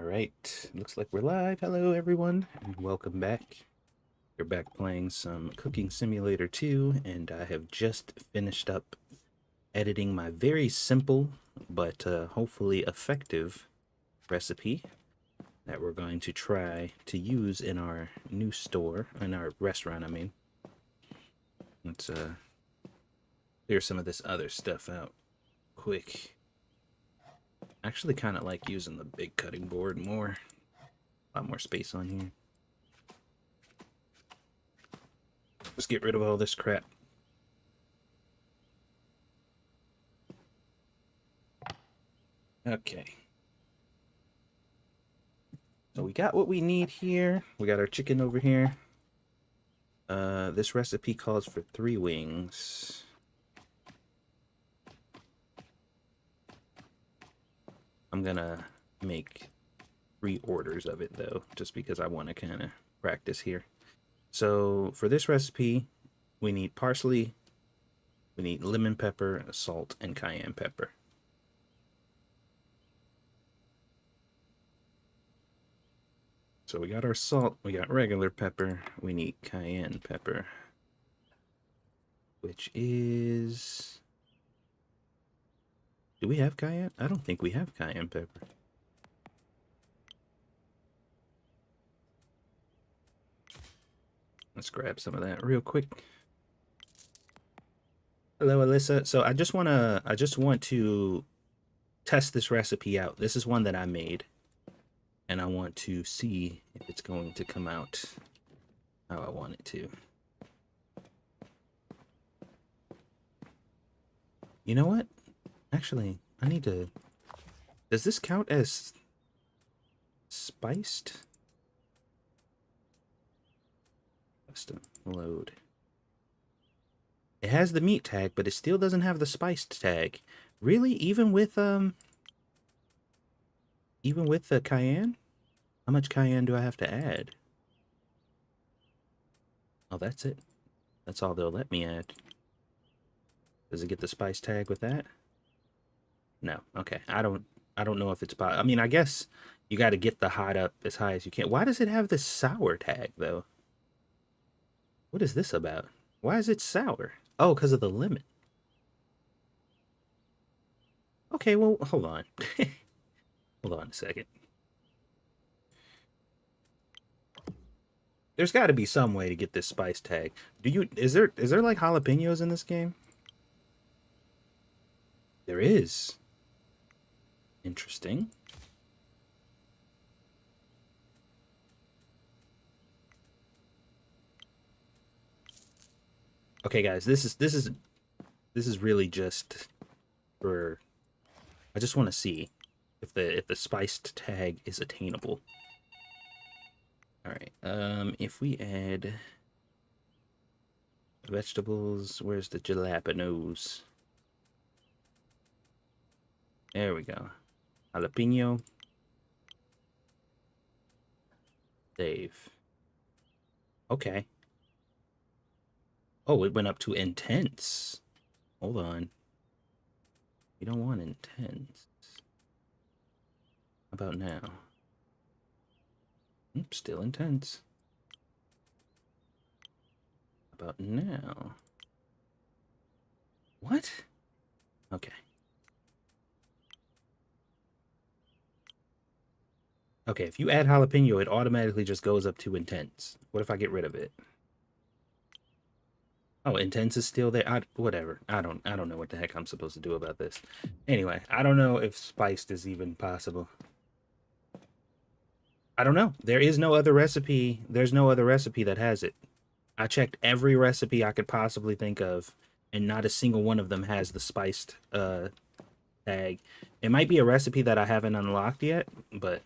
right, looks like we're live. Hello, everyone, and welcome back. We're back playing some Cooking Simulator 2, and I have just finished up editing my very simple but hopefully effective recipe that we're going to try to use in our new store, in our restaurant, I mean. Let's clear some of this other stuff out quick. Actually kind of like using the big cutting board more. A lot more space on here. Let's get rid of all this crap. Okay. So we got what we need here. We got our chicken over here. This recipe calls for 3 wings. I'm gonna make 3 orders of it though, just because I want to kind of practice here. So for this recipe, we need parsley, we need lemon pepper, salt, and cayenne pepper. So we got our salt, we got regular pepper, we need cayenne pepper, which is... Do we have cayenne? I don't think we have cayenne pepper. Let's grab some of that real quick. Hello, Alyssa. So I just want to test this recipe out. This is one that I made, and I want to see if it's going to come out how I want it to. You know what? Actually, I need to... Does this count as spiced? Custom load. It has the meat tag, but it still doesn't have the spiced tag. Really? Even with the cayenne? How much cayenne do I have to add? Oh, that's it. That's all they'll let me add. Does it get the spice tag with that? No. Okay. I don't know if it's... I mean, I guess you got to get the hot up as high as you can. Why does it have this sour tag, though? What is this about? Why is it sour? Oh, because of the lemon. Okay, well, hold on. Hold on a second. There's got to be some way to get this spice tag. Is there like jalapenos in this game? There is. Interesting. Okay, guys, this is really just for... I just want to see if the spiced tag is attainable. All right. If we add vegetables, where's the jalapenos? There we go. Jalapeno. Save. Okay. Oh, it went up to intense. Hold on. You don't want intense. How about now? Still intense. How about now? What? Okay. Okay, if you add jalapeno, it automatically just goes up to intense. What if I get rid of it? Oh, intense is still there. Whatever. I don't know what the heck I'm supposed to do about this. Anyway, I don't know if spiced is even possible. I don't know. There is no other recipe. There's no other recipe that has it. I checked every recipe I could possibly think of, and not a single one of them has the spiced tag. It might be a recipe that I haven't unlocked yet, but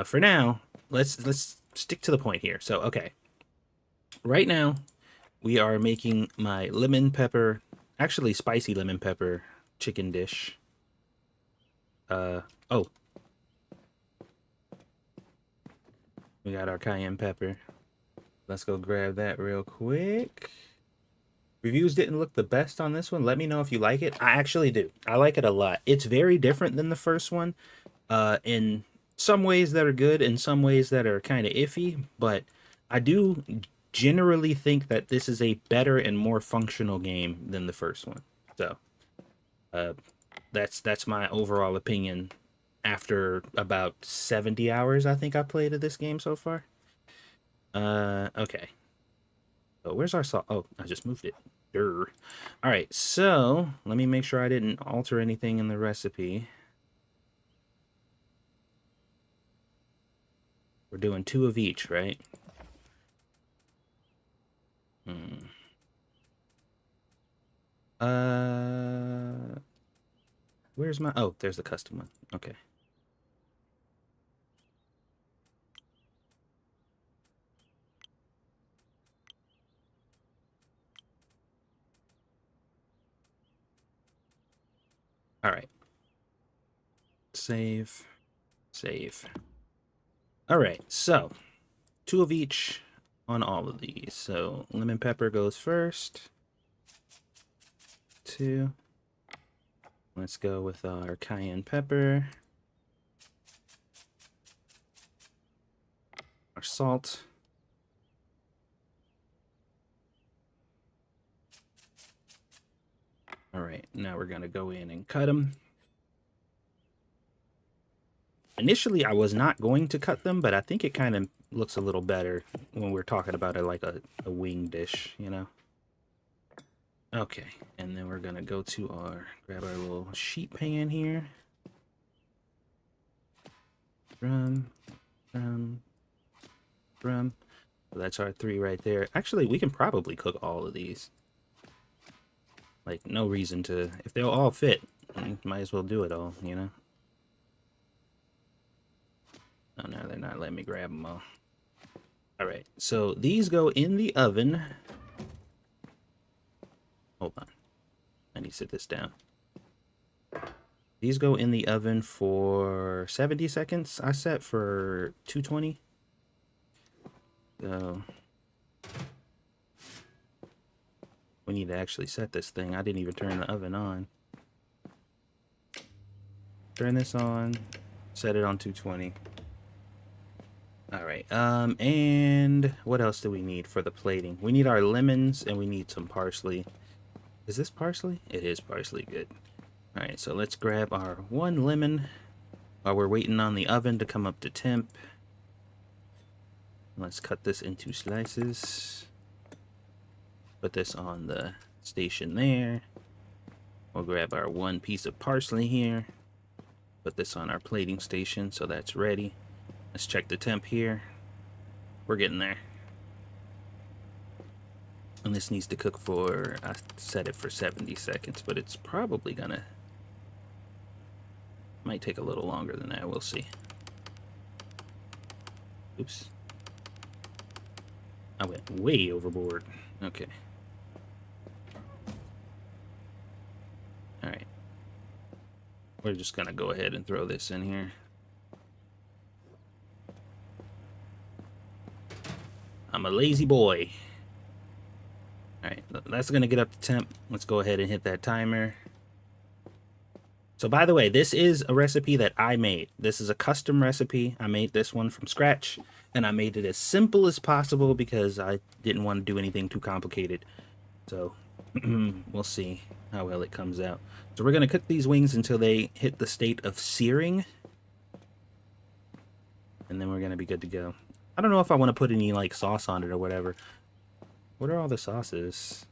for now, let's stick to the point here. So, okay. Right now, we are making my lemon pepper, actually spicy lemon pepper chicken dish. Oh. We got our cayenne pepper. Let's go grab that real quick. Reviews didn't look the best on this one. Let me know if you like it. I actually do. I like it a lot. It's very different than the first one. In some ways that are good and some ways that are kind of iffy, but I do generally think that this is a better and more functional game than the first one. So, uh, that's my overall opinion after about 70 hours I think I played of this game so far. Okay. Oh, where's our salt? Oh, I just moved it. Durr. All right, so let me make sure I didn't alter anything in the recipe. We're doing 2 of each, right? Uh, where's my... Oh, there's the custom one. Okay. All right. Save. Save. All right, so 2 of each on all of these. So lemon pepper goes first. 2. Let's go with our cayenne pepper. Our salt. All right, now we're going to go in and cut them. Initially, I was not going to cut them, but I think it kind of looks a little better when we're talking about it like a wing dish, you know? Okay, and then we're going to go to grab our little sheet pan here. Drum. So that's our 3 right there. Actually, we can probably cook all of these. Like, no reason to... If they'll all fit, might as well do it all, you know? Oh, no, they're not letting me grab them all. All right, so these go in the oven. Hold on. I need to sit this down. These go in the oven for 70 seconds. I set for 220. So we need to actually set this thing. I didn't even turn the oven on. Turn this on. Set it on 220. All right. And what else do we need for the plating? We need our lemons and we need some parsley. Is this parsley? It is parsley. Good. All right. So let's grab our 1 lemon while we're waiting on the oven to come up to temp. Let's cut this into slices. Put this on the station there. We'll grab our 1 piece of parsley here. Put this on our plating station so that's ready. Let's check the temp here. We're getting there. And this needs to cook for, I set it for 70 seconds, but it's probably gonna... Might take a little longer than that, we'll see. Oops. I went way overboard. Okay. Alright. We're just gonna go ahead and throw this in here. I'm a lazy boy. Alright, that's gonna get up to temp. Let's go ahead and hit that timer. So by the way, this is a recipe that I made. This is a custom recipe. I made this one from scratch, and I made it as simple as possible because I didn't want to do anything too complicated. So we'll see how well it comes out. So we're going to cook these wings until they hit the state of searing, and then we're going to be good to go. I don't know if I want to put any like sauce on it or whatever. What are all the sauces?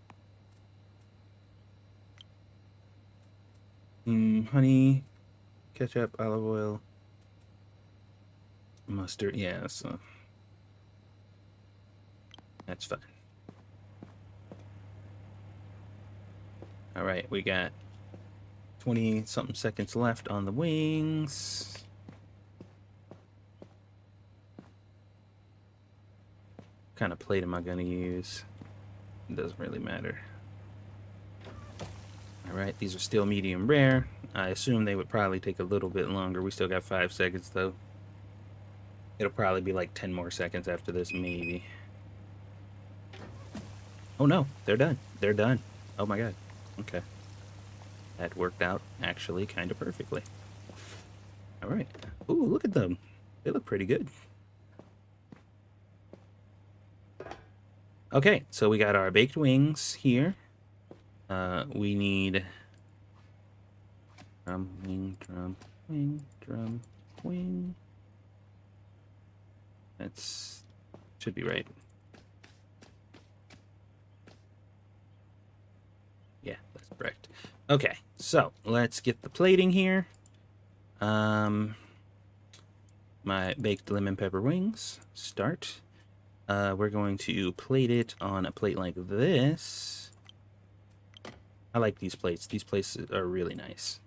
Honey, ketchup, olive oil, mustard. Yeah, so that's fine. All right, we got 20-something seconds left on the wings. What kind of plate am I gonna use? It doesn't really matter. Alright, these are still medium rare. I assume they would probably take a little bit longer. We still got 5 seconds though. It'll probably be like 10 more seconds after this, maybe. Oh no, they're done. They're done. Oh my god. Okay. That worked out actually kind of perfectly. Alright. Ooh, look at them. They look pretty good. Okay, so we got our baked wings here. We need drum, wing, drum, wing, drum, wing. That's should be right. Yeah, that's correct. Okay, so let's get the plating here. My baked lemon pepper wings. Start. We're going to plate it on a plate like this. I like these plates. These plates are really nice.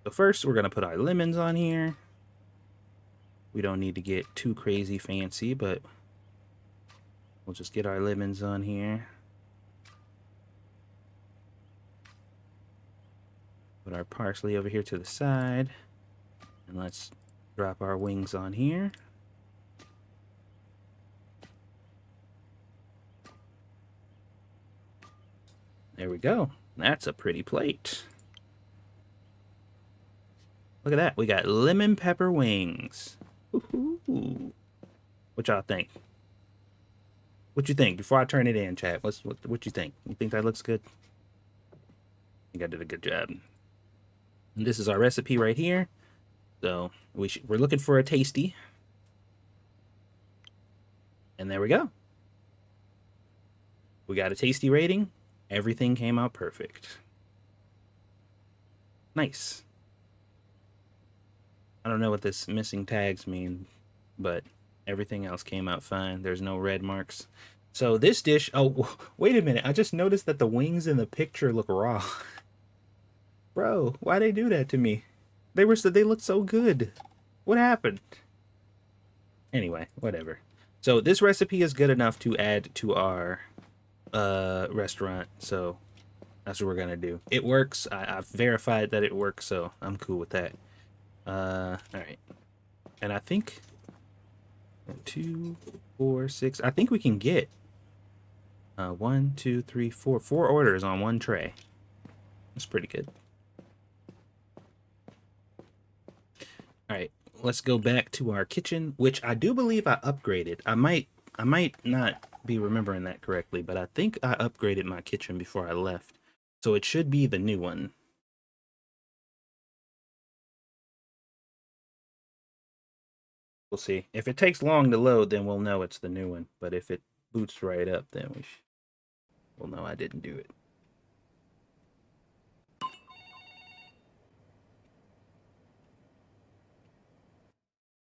So first, we're going to put our lemons on here. We don't need to get too crazy fancy, but we'll just get our lemons on here. Put our parsley over here to the side. And let's drop our wings on here. There we go. That's a pretty plate. Look at that. We got lemon pepper wings. Woohoo. What y'all think? What you think? Before I turn it in, chat, what you think? You think that looks good? I think I did a good job. And this is our recipe right here. So we're looking for a tasty. And there we go. We got a tasty rating. Everything came out perfect. Nice. I don't know what this missing tags mean, but everything else came out fine. There's no red marks. So this dish, oh, wait a minute. I just noticed that the wings in the picture look raw. Bro, why they do that to me? They looked so good. What happened? Anyway, whatever. So this recipe is good enough to add to our restaurant, so that's what we're gonna do. It works. I've verified that it works, so I'm cool with that. All right, and I think 2, 4, 6. I think we can get 1, 2, 3, 4 orders on one tray. That's pretty good. All right, let's go back to our kitchen, which I do believe I upgraded. I might not be remembering that correctly, but I think I upgraded my kitchen before I left, so it should be the new one. We'll see. If it takes long to load, then we'll know it's the new one, but if it boots right up, then we'll know I didn't do it.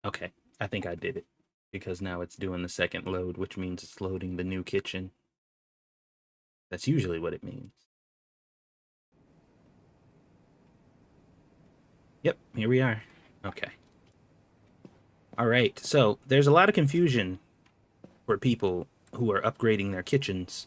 Okay, I think I did it, because now it's doing the second load, which means it's loading the new kitchen. That's usually what it means. Yep, here we are. Okay. All right, so there's a lot of confusion for people who are upgrading their kitchens.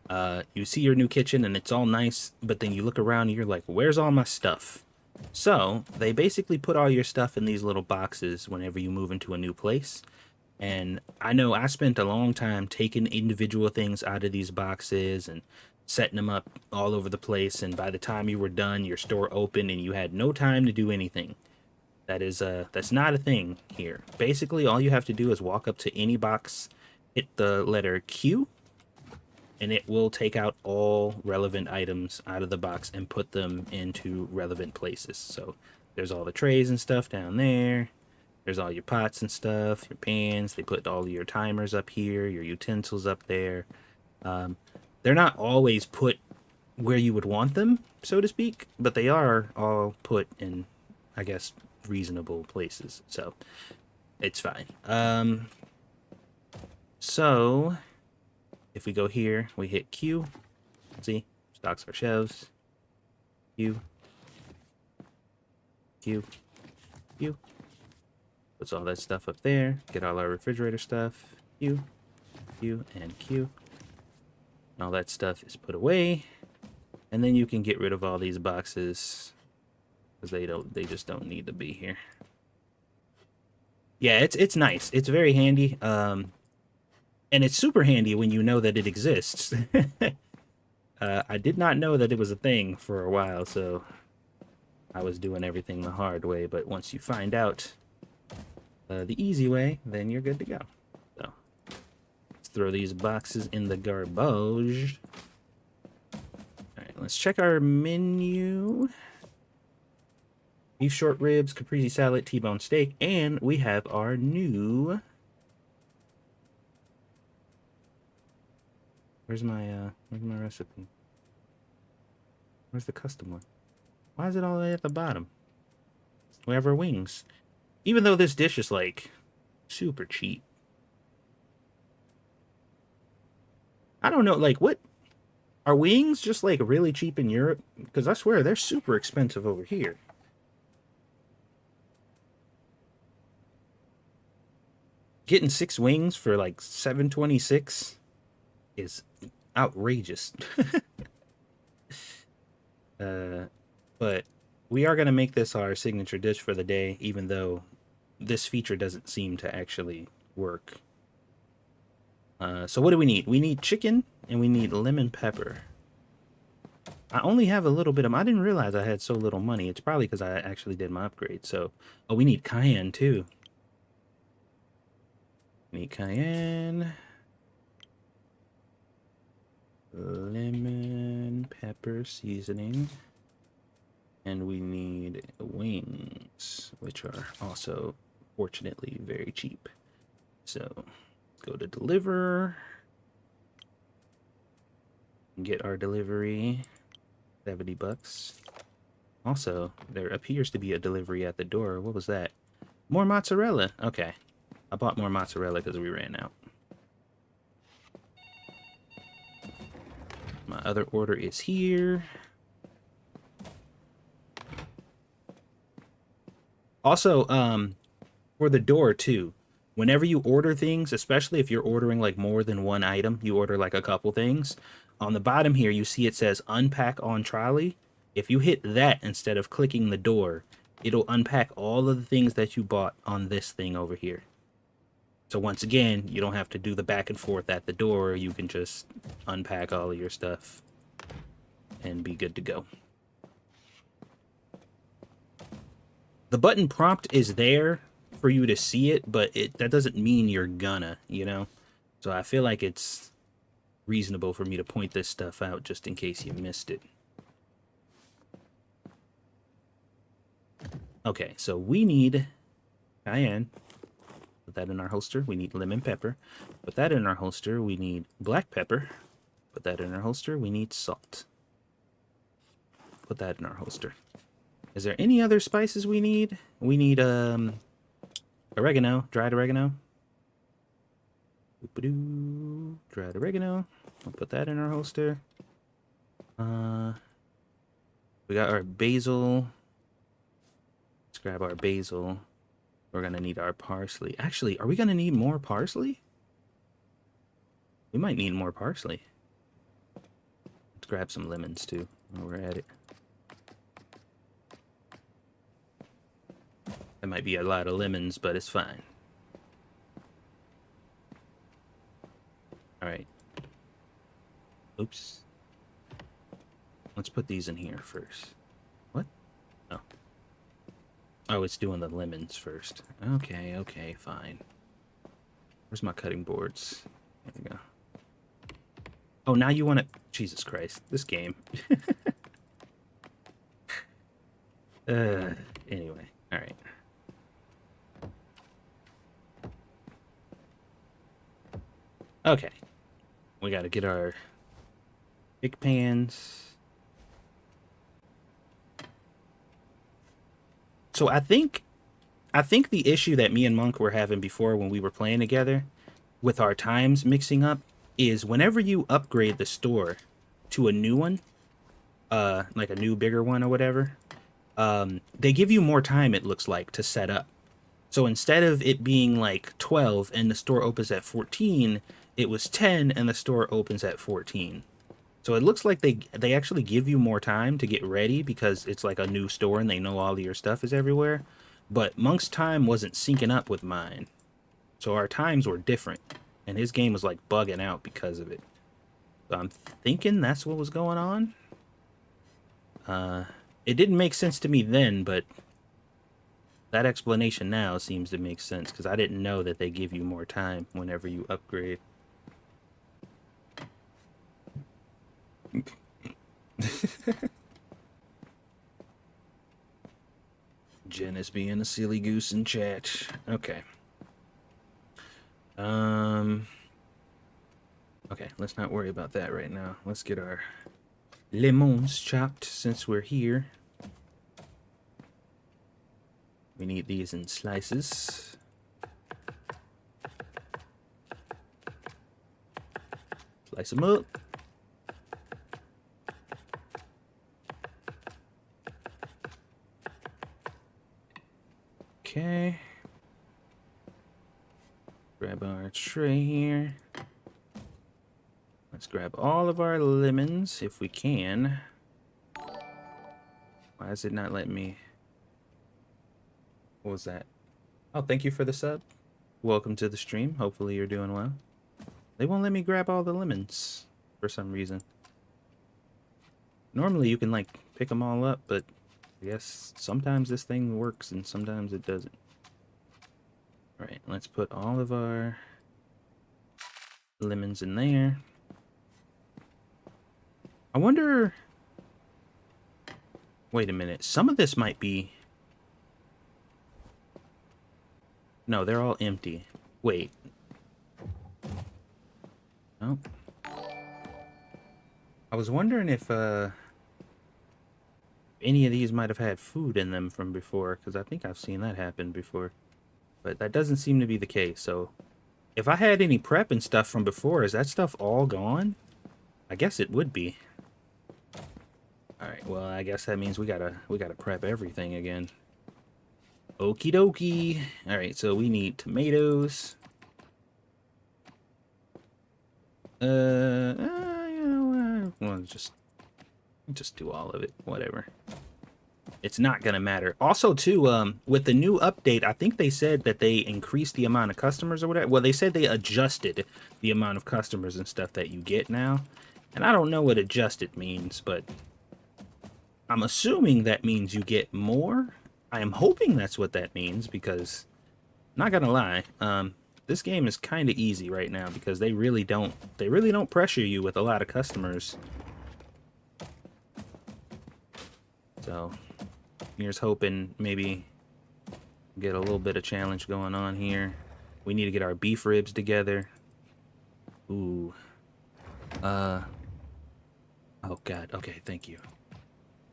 You see your new kitchen and it's all nice, but then you look around and you're like, where's all my stuff? So they basically put all your stuff in these little boxes whenever you move into a new place. And I know I spent a long time taking individual things out of these boxes and setting them up all over the place. And by the time you were done, your store opened and you had no time to do anything. That's not a thing here. Basically, all you have to do is walk up to any box, hit the letter Q, and it will take out all relevant items out of the box and put them into relevant places. So there's all the trays and stuff down there. There's all your pots and stuff, your pans. They put all your timers up here, your utensils up there. They're not always put where you would want them, so to speak, but they are all put in, I guess, reasonable places. So it's fine. So if we go here, we hit Q. See, stocks our shelves. Q. Q. Q. Puts all that stuff up there. Get all our refrigerator stuff. Q. Q and Q. And all that stuff is put away. And then you can get rid of all these boxes because they just don't need to be here. Yeah, it's nice. It's very handy. And it's super handy when you know that it exists. I did not know that it was a thing for a while, so I was doing everything the hard way. But once you find out the easy way, then you're good to go. So let's throw these boxes in the garbage. All right, let's check our menu. Beef short ribs, caprese salad, T-bone steak, and we have our new... Where's my recipe? Where's the custom one? Why is it all the way at the bottom? We have our wings. Even though this dish is like super cheap. I don't know, like what? Are wings just like really cheap in Europe? Because I swear they're super expensive over here. Getting 6 wings for like $7.26 is outrageous. But we are going to make this our signature dish for the day, even though this feature doesn't seem to actually work. So what do we need? We need chicken and we need lemon pepper. I only have a little bit of... I didn't realize I had so little money. It's probably because I actually did my upgrade. So, oh, we need cayenne too. We need cayenne. Lemon pepper seasoning. And we need wings, which are also, fortunately, very cheap. So, go to deliver. Get our delivery. $70. Also, there appears to be a delivery at the door. What was that? More mozzarella. Okay. I bought more mozzarella because we ran out. My other order is here. Also, for the door too, whenever you order things, especially if you're ordering like more than one item, you order like a couple things, on the bottom here, you see it says unpack on trolley. If you hit that instead of clicking the door, it'll unpack all of the things that you bought on this thing over here. So once again, you don't have to do the back and forth at the door. You can just unpack all of your stuff and be good to go. The button prompt is there for you to see it, but that doesn't mean you're gonna, you know? So I feel like it's reasonable for me to point this stuff out just in case you missed it. Okay, so we need cayenne. Put that in our holster. We need lemon pepper. Put that in our holster. We need black pepper. Put that in our holster. We need salt. Put that in our holster. Is there any other spices we need? We need oregano, dried oregano. Dried oregano. We'll put that in our holster. We got our basil. Let's grab our basil. We're gonna need our parsley. Actually, are we gonna need more parsley? We might need more parsley. Let's grab some lemons too while we're at it. That might be a lot of lemons, but it's fine. All right. Oops. Let's put these in here first. What? Oh. Oh, it's doing the lemons first. Okay, okay, fine. Where's my cutting boards? There we go. Oh, now you want to... Jesus Christ, this game. Anyway, all right. Okay. We got to get our big pans. So I think the issue that me and Monk were having before when we were playing together with our times mixing up is whenever you upgrade the store to a new one, like a new bigger one or whatever, they give you more time, it looks like, to set up. So instead of it being like 12 and the store opens at 14, it was 10 and the store opens at 14. So it looks like they actually give you more time to get ready because it's like a new store and they know all of your stuff is everywhere. But Monk's time wasn't syncing up with mine. So our times were different. And his game was like bugging out because of it. So I'm thinking that's what was going on. It didn't make sense to me then, but That explanation now seems to make sense, because I didn't know that they give you more time whenever you upgrade. Jen is being a silly goose in chat. Okay. Okay, let's not worry about that right now. Let's get our lemons chopped since we're here. We need these in slices. Slice them up. Okay. Grab our tray here. Let's grab all of our lemons if we can. Why is it not letting me? What was that? Oh, thank you for the sub. Welcome to the stream. Hopefully you're doing well. They won't let me grab all the lemons for some reason. Normally you can like pick them all up, but I guess sometimes this thing works and sometimes it doesn't. All right, let's put all of our lemons in there. I wonder... Wait a minute. Some of this might be... No, they're all empty. Wait. Oh. I was wondering if any of these might have had food in them from before, because I think I've seen that happen before. But that doesn't seem to be the case, so... If I had any prep and stuff from before, is that stuff all gone? I guess it would be. Alright, well, I guess that means we gotta prep everything again. Okie dokie. Alright, so we need tomatoes. You know, well, just do all of it. Whatever. It's not gonna matter. Also, too, with the new update, I think they said that they increased the amount of customers or whatever. Well, they said they adjusted the amount of customers and stuff that you get now. And I don't know what adjusted means, but I'm assuming that means you get more. I am hoping that's what that means, because, not gonna lie, this game is kind of easy right now because they really don't pressure you with a lot of customers. So, here's hoping maybe get a little bit of challenge going on here. We need to get our beef ribs together. Ooh. Oh god. Okay, thank you.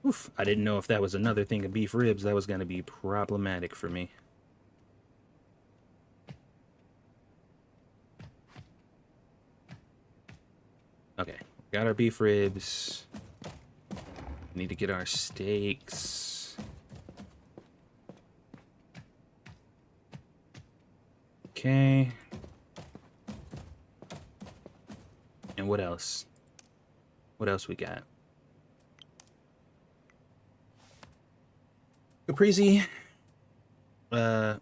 Oof, I didn't know if that was another thing of beef ribs. That was going to be problematic for me. Okay, got our beef ribs. Need to get our steaks. Okay. And what else? What else we got? Caprese.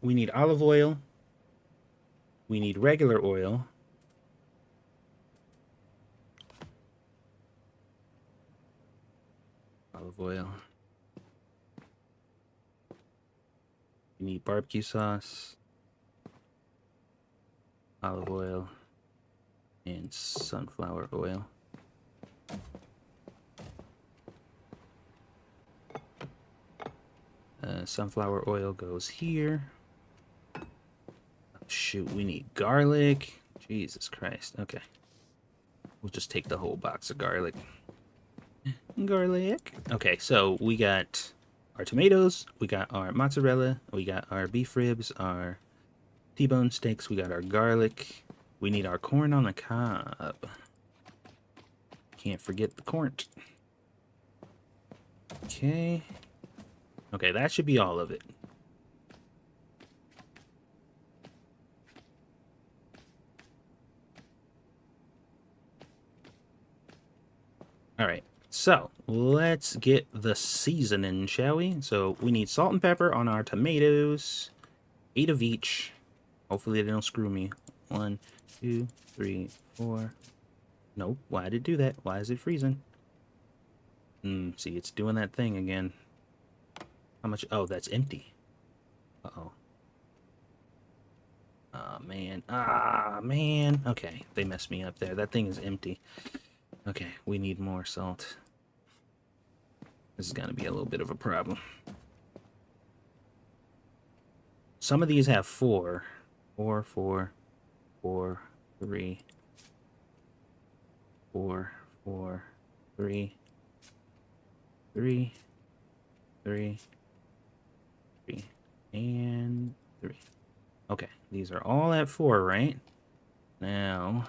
We need olive oil. We need regular oil. Olive oil. We need barbecue sauce. Olive oil. And sunflower oil. Sunflower oil goes here. Oh, shoot, we need garlic. Jesus Christ. Okay. We'll just take the whole box of garlic. Garlic. Okay, so we got our tomatoes, we got our mozzarella, we got our beef ribs, our T-bone steaks, we got our garlic. We need our corn on the cob. Can't forget the corn. Okay. Okay, that should be all of it. All right, so let's get the seasoning, shall we? So we need salt and pepper on our tomatoes, 8 of each. Hopefully they don't screw me. 1, 2, 3, 4. Nope, why did it do that? Why is it freezing? See, it's doing that thing again. How much? Oh, that's empty. Uh-oh. Ah, man. Ah, man. Okay, they messed me up there. That thing is empty. Okay, we need more salt. This is gonna be a little bit of a problem. Some of these have 4. 4, 4, 4, 3. 4, 4, 3. 3, 3, 3, and 3. Okay, these are all at 4, right? Now,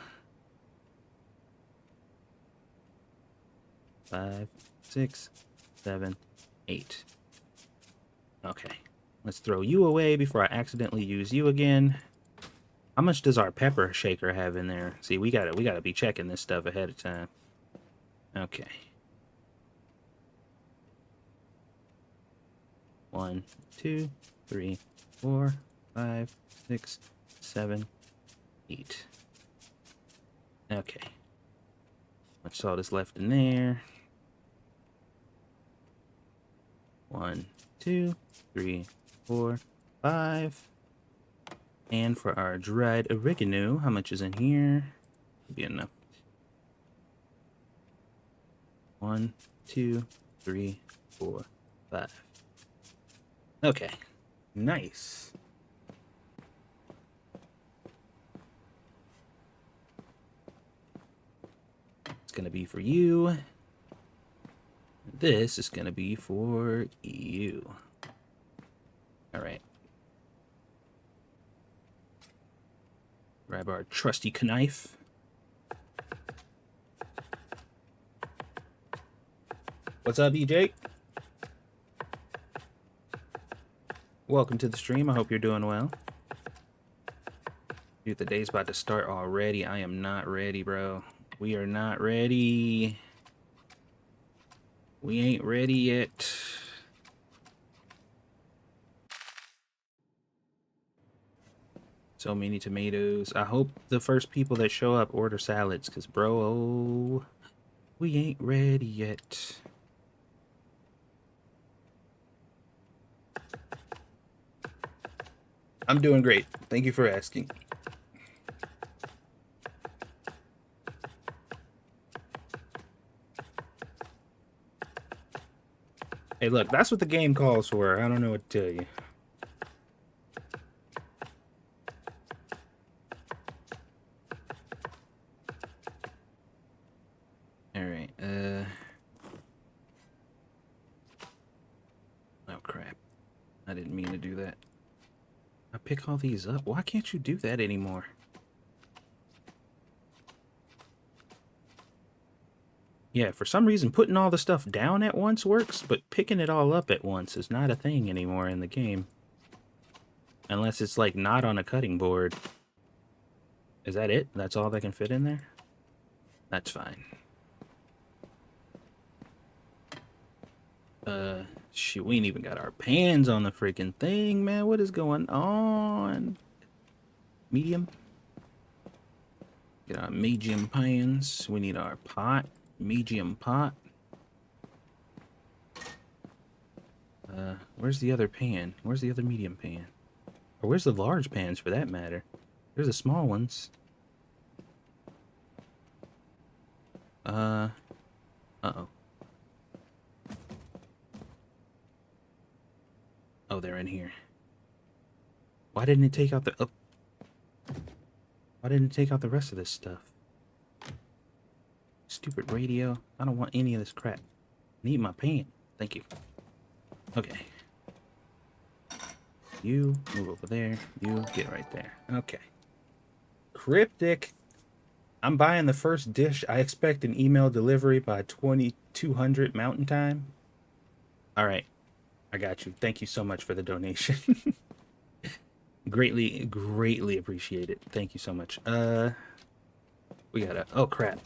5, 6, 7, 8. Okay, let's throw you away before I accidentally use you again. How much does our pepper shaker have in there? See, we gotta be checking this stuff ahead of time. Okay. 1, 2, 3, 4, 5, 6, 7, 8. Okay. Much salt is left in there? 1, 2, 3, 4, 5. And for our dried oregano, how much is in here? Should be enough. 1, 2, 3, 4, 5. Okay. Nice. It's gonna be for you. This is gonna be for you. All right. Grab our trusty knife. What's up, EJ? Welcome to the stream. I hope you're doing well. Dude, the day's about to start already. I am not ready, bro. We are not ready. We ain't ready yet. So many tomatoes. I hope the first people that show up order salads, because, bro, oh, we ain't ready yet. I'm doing great. Thank you for asking. Hey, look, that's what the game calls for. I don't know what to tell you. All right. Oh, crap. I didn't mean to do that. I pick all these up. Why can't you do that anymore? Yeah, for some reason, putting all the stuff down at once works, but picking it all up at once is not a thing anymore in the game. Unless it's, like, not on a cutting board. Is that it? That's all that can fit in there? That's fine. Shoot, we ain't even got our pans on the freaking thing, man. What is going on? Medium? Get our medium pans. We need our pot. Medium pot. Where's the other pan? Where's the other medium pan? Or where's the large pans, for that matter? There's the small ones. Uh-oh. Oh, they're in here. Why didn't it take out the... Oh. Why didn't it take out the rest of this stuff? Stupid radio. I don't want any of this crap. Need my pan. Thank you. Okay. You move over there. You get right there. Okay. Cryptic. I'm buying the first dish. I expect an email delivery by 2200 Mountain Time. All right. I got you. Thank you so much for the donation. Greatly appreciate it. Thank you so much. We gotta... Oh, crap.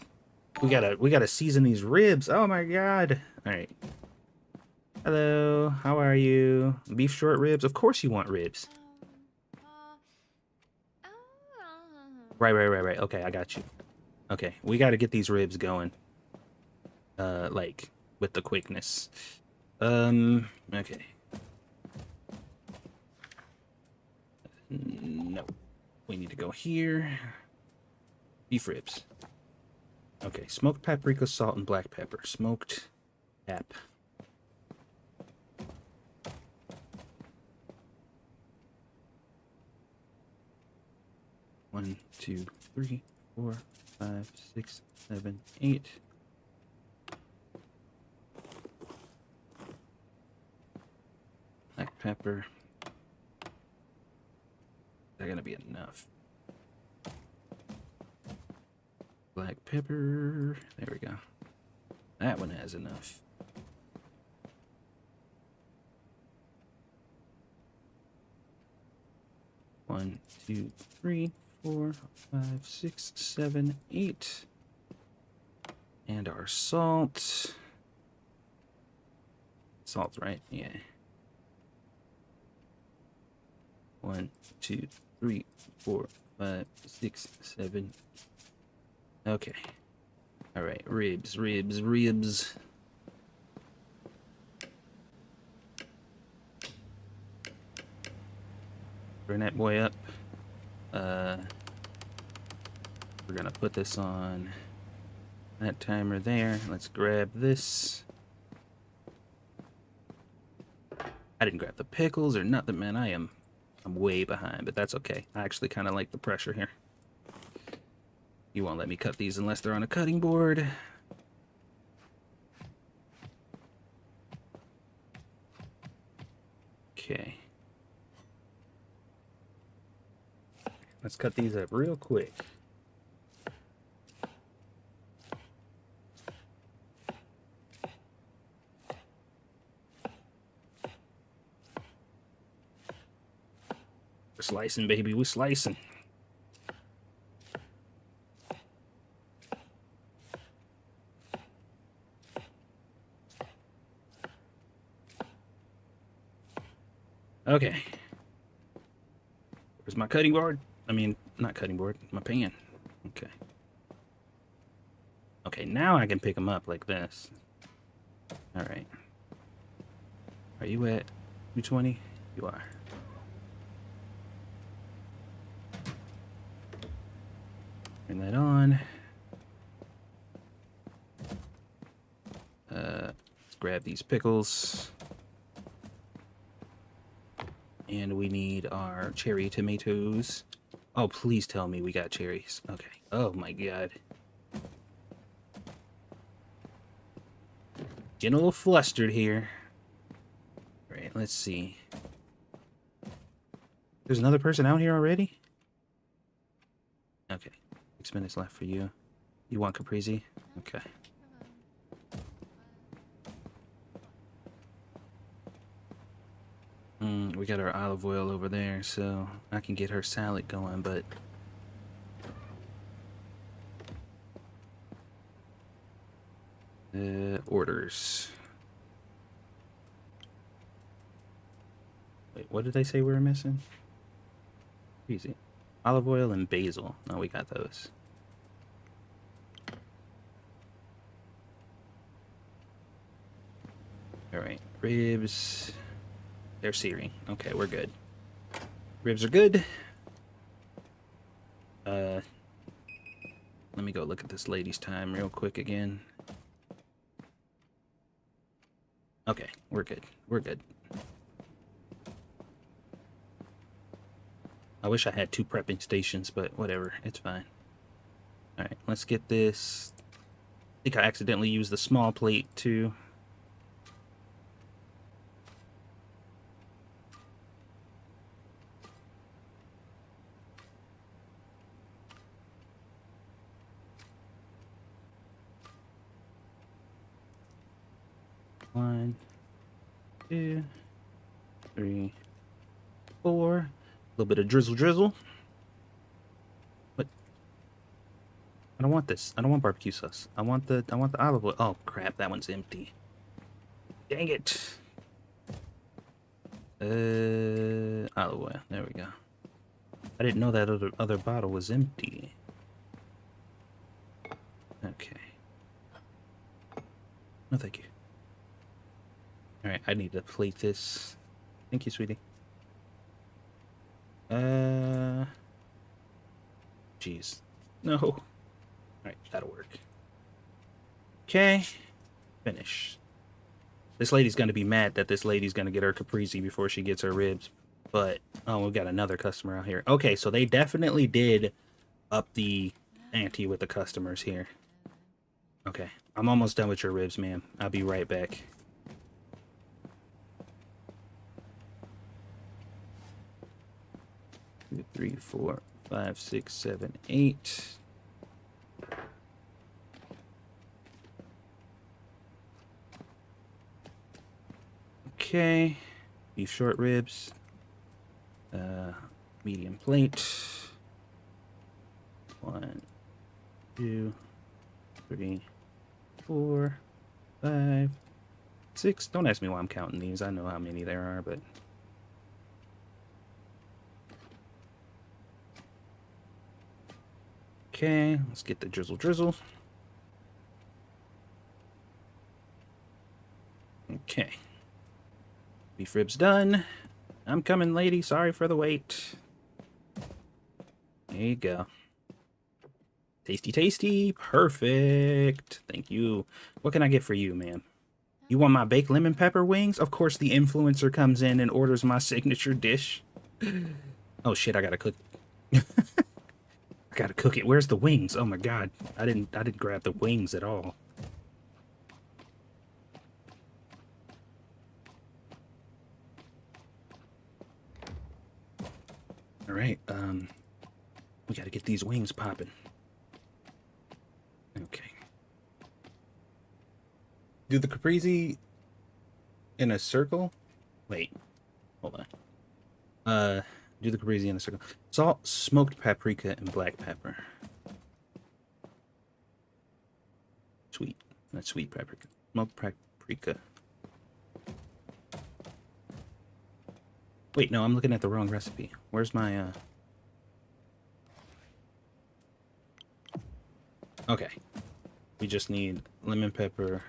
We gotta season these ribs. Oh, my God. All right. Hello. How are you? Beef short ribs? Of course you want ribs. Right. Okay, I got you. Okay, we gotta get these ribs going. Like, with the quickness. Okay. No. We need to go here. Beef ribs. Okay, smoked paprika, salt, and black pepper. Smoked pap. One, two, 3, 4, 5, 6, 7, 8. Black pepper. They're gonna be enough. Black pepper. There we go. That one has enough. One, 2, 3, 4, 5, 6, 7, 8. And our salt. Salt, right? Yeah. 1, 2, 3, 4, 5, 6, 7. Okay. All right. Ribs, ribs, ribs. Bring that boy up. We're gonna put this on that timer there. Let's grab this. I didn't grab the pickles or nothing, man. I'm way behind, but that's okay. I actually kind of like the pressure here. You won't let me cut these unless they're on a cutting board. Okay. Let's cut these up real quick. We're slicing, baby. We're slicing. Okay. Where's my cutting board? I mean, not cutting board, my pan. Okay. Okay, now I can pick them up like this. All right. Are you at 220? You are. Turn that on. Let's grab these pickles. And we need our cherry tomatoes. Oh, please tell me we got cherries. Okay. Oh my god. Getting a little flustered here. All right, let's see. There's another person out here already? Okay. 6 minutes left for you. You want caprese? Okay. We got our olive oil over there, so I can get her salad going, but... orders. Wait, what did they say we were missing? Easy. Olive oil and basil. No, we got those. Alright, ribs. They're searing. Okay, we're good. Ribs are good. Let me go look at this lady's time real quick again. Okay, we're good. We're good. I wish I had 2 prepping stations, but whatever. It's fine. Alright, let's get this. I think I accidentally used the small plate too. One, 2, 3, 4. A little bit of drizzle. What? I don't want this. I don't want barbecue sauce. I want the olive oil. Oh crap, that one's empty. Dang it. Olive oil. There we go. I didn't know that other bottle was empty. Okay. No, thank you. Alright, I need to plate this. Thank you, sweetie. Jeez. No. All right, that'll work. Okay. Finish. This lady's gonna be mad that this lady's gonna get her caprese before she gets her ribs. But, oh, we've got another customer out here. Okay, so they definitely did up the ante with the customers here. Okay, I'm almost done with your ribs, ma'am. I'll be right back. 2, 3, 4, 5, 6, 7, 8. Okay, beef short ribs, medium plate. 1, 2, 3, 4, 5, 6. Don't ask me why I'm counting these. I know how many there are, but okay, let's get the drizzle. Okay. Beef ribs done. I'm coming, lady. Sorry for the wait. There you go. Tasty, tasty. Perfect. Thank you. What can I get for you, ma'am? You want my baked lemon pepper wings? Of course, the influencer comes in and orders my signature dish. Oh shit, I gotta cook. I gotta cook it. Where's the wings? Oh my god. I didn't grab the wings at all. All right, we gotta get these wings popping. Okay. Do the caprese in a circle? Wait, hold on. Do the caprese in a circle. Salt, smoked paprika, and black pepper. Sweet. That's sweet paprika. Smoked paprika. Wait, no, I'm looking at the wrong recipe. Where's my, Okay. We just need lemon pepper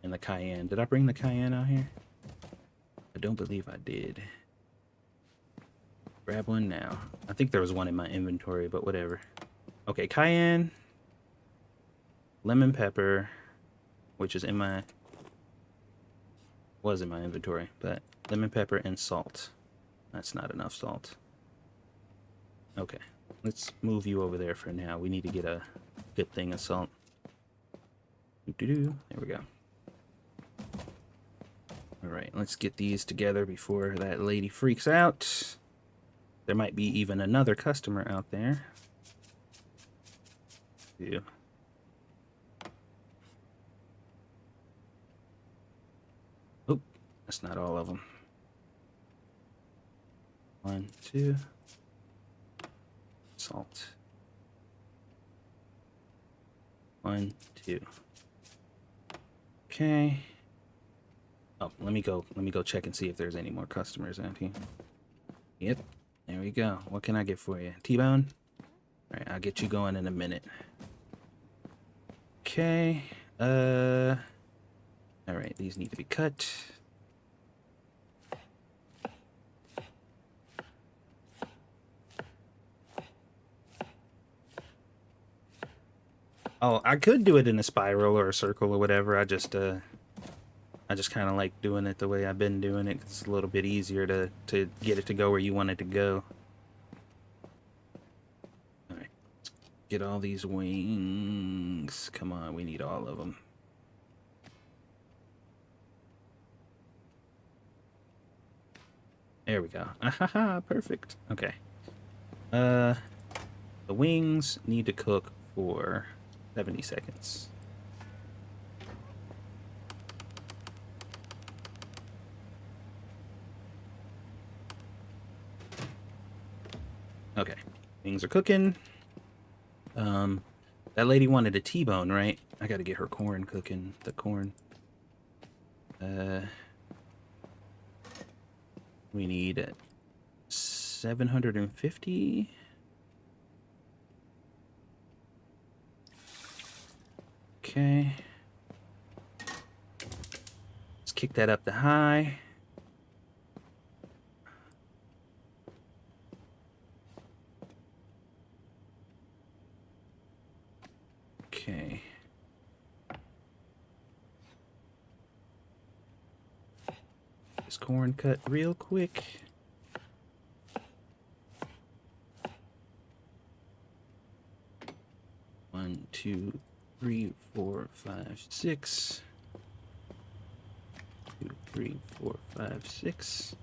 and the cayenne. Did I bring the cayenne out here? I don't believe I did. Grab one now. I think there was one in my inventory, but whatever. Okay, cayenne, lemon pepper, which is in my... was in my inventory, but lemon pepper and salt. That's not enough salt. Okay, let's move you over there for now. We need to get a good thing of salt. There we go. All right, let's get these together before that lady freaks out. There might be even another customer out there. Yeah. Oh, that's not all of them. 1, 2. Salt. 1, 2. Okay. Oh, let me go check and see if there's any more customers out here. Yep. There we go. What can I get for you? T-bone? All right, I'll get you going in a minute. Okay. All right, these need to be cut. Oh, I could do it in a spiral or a circle or whatever. I just kind of like doing it the way I've been doing it. It's a little bit easier to get it to go where you want it to go. All right, let's get all these wings. Come on, we need all of them. There we go. Ahaha, perfect. Okay. The wings need to cook for 70 seconds. Okay, wings are cooking. That lady wanted a T-bone, right? I gotta get her corn cooking. The corn. We need 750. Okay. Let's kick that up to high. Okay. This corn cut real quick. One, two, 3, 4, 5, 6. 2, 3, 4, 5, 6.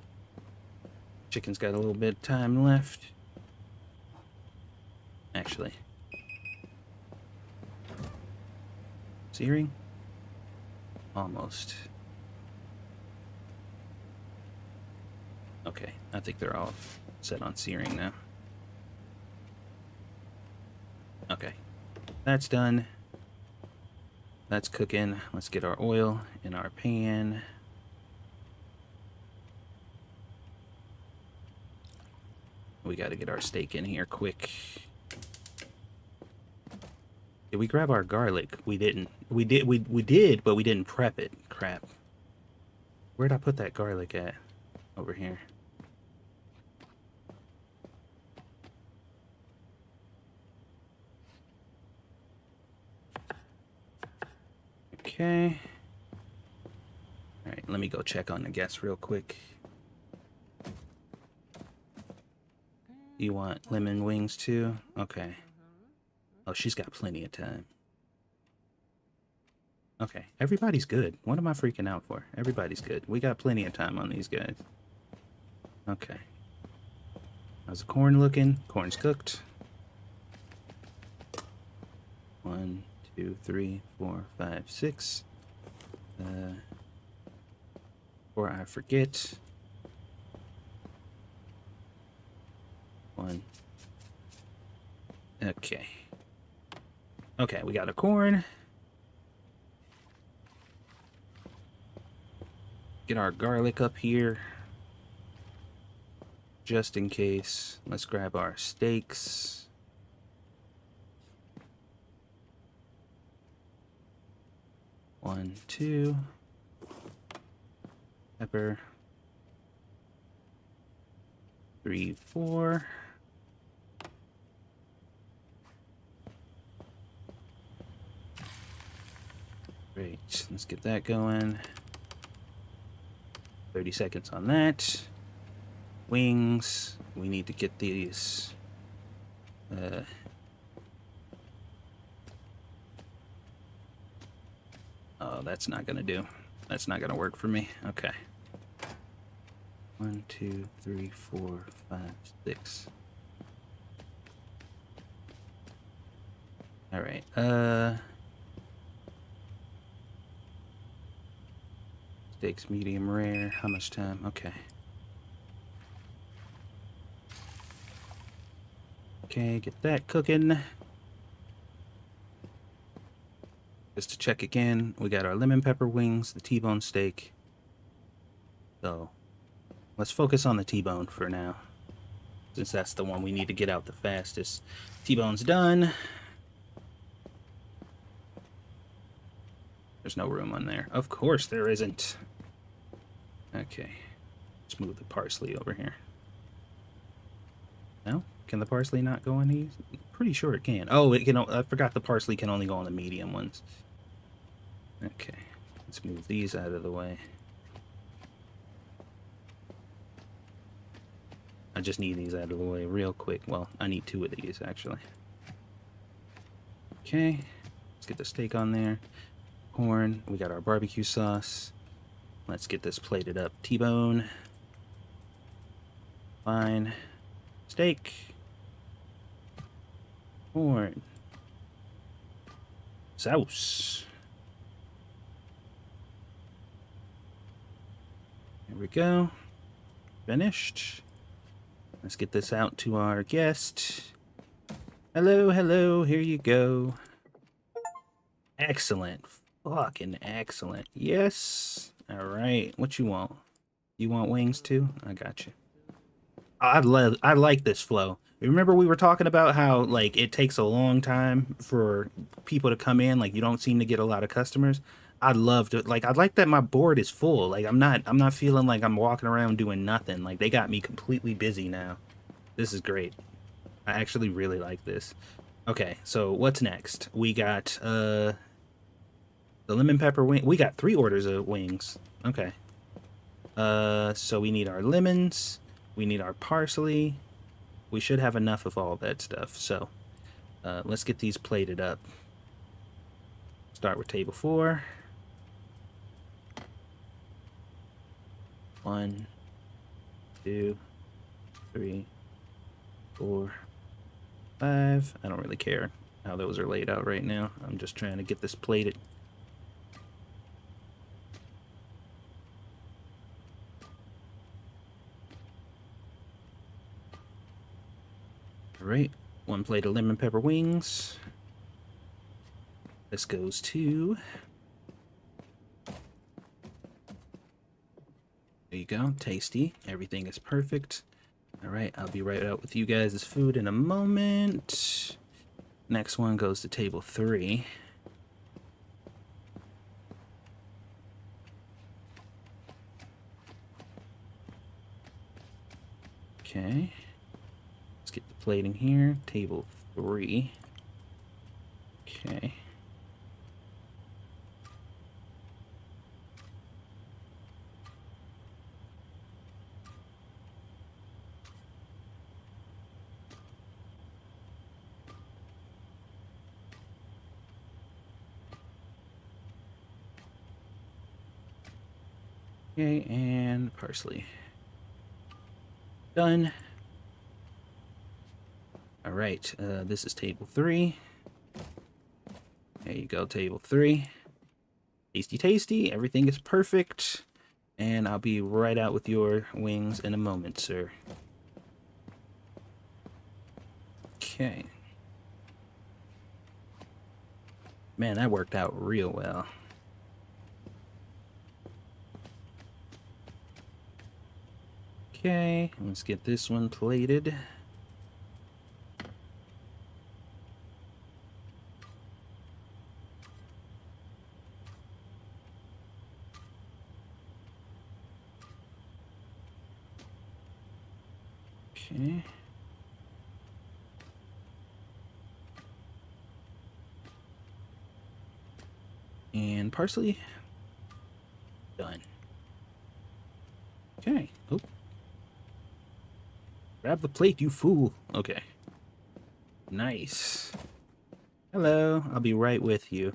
Chicken's got a little bit of time left. Actually. Searing? Almost. Okay, I think they're all set on searing now. Okay, that's done. That's cooking. Let's get our oil in our pan. We got to get our steak in here quick. Did we grab our garlic? We didn't. We did, but we didn't prep it. Crap. Where'd I put that garlic at? Over here. Okay. All right, let me go check on the guests real quick. You want lemon wings too? Okay. Oh, she's got plenty of time. Okay, everybody's good. What am I freaking out for? Everybody's good. We got plenty of time on these guys. Okay. How's the corn looking? Corn's cooked. 1, 2, 3, 4, 5, 6. Before I forget. 1. Okay. Okay, we got a corn. Get our garlic up here. Just in case. Let's grab our steaks. One, 2. Pepper. 3, 4. Great. Let's get that going. 30 seconds on that. Wings. We need to get these. Oh, that's not gonna do. That's not gonna work for me. Okay. 1, 2, 3, 4, 5, 6. All right. Steaks medium rare. How much time? Okay. Okay, get that cooking. Just to check again, we got our lemon pepper wings, the T-bone steak. So, let's focus on the T-bone for now, since that's the one we need to get out the fastest. T-bone's done. There's no room on there. Of course there isn't. Okay. Let's move the parsley over here. No? Can the parsley not go on these? Pretty sure it can. Oh, it can. I forgot the parsley can only go on the medium ones. Okay. Let's move these out of the way. I just need these out of the way real quick. Well, I need 2 of these, actually. Okay. Let's get the steak on there. Corn. We got our barbecue sauce. Let's get this plated up. T-bone. Fine. Steak. Corn. Sauce. There we go. Finished. Let's get this out to our guest. Hello, hello, here you go. Excellent. Fucking excellent. Yes. All right. What you want? You want wings too? I got you. I like this flow. Remember we were talking about how like it takes a long time for people to come in, like you don't seem to get a lot of customers. I'd love to I'd like that my board is full. Like I'm not feeling like I'm walking around doing nothing. Like they got me completely busy now. This is great. I actually really like this. Okay, so what's next? We got the lemon pepper wing. We got 3 orders of wings. Okay. So we need our lemons, we need our parsley. We should have enough of all that stuff. So, let's get these plated up. Start with table 4. 1, 2, 3, 4, 5. I don't really care how those are laid out right now. I'm just trying to get this plated. All right, 1 plate of lemon pepper wings. This goes to... There you go, tasty. Everything is perfect. All right, I'll be right out with you guys' food in a moment. Next one goes to table 3. Okay. Let's get the plating here. Table 3. Okay. Okay, and parsley. Done. All right, this is table 3. There you go, table 3. Tasty, tasty. Everything is perfect. And I'll be right out with your wings in a moment, sir. Okay. Man, that worked out real well. Okay, let's get this one plated. Okay. And parsley. Done. Okay. Oh. Grab the plate, you fool. Okay. Nice. Hello. I'll be right with you.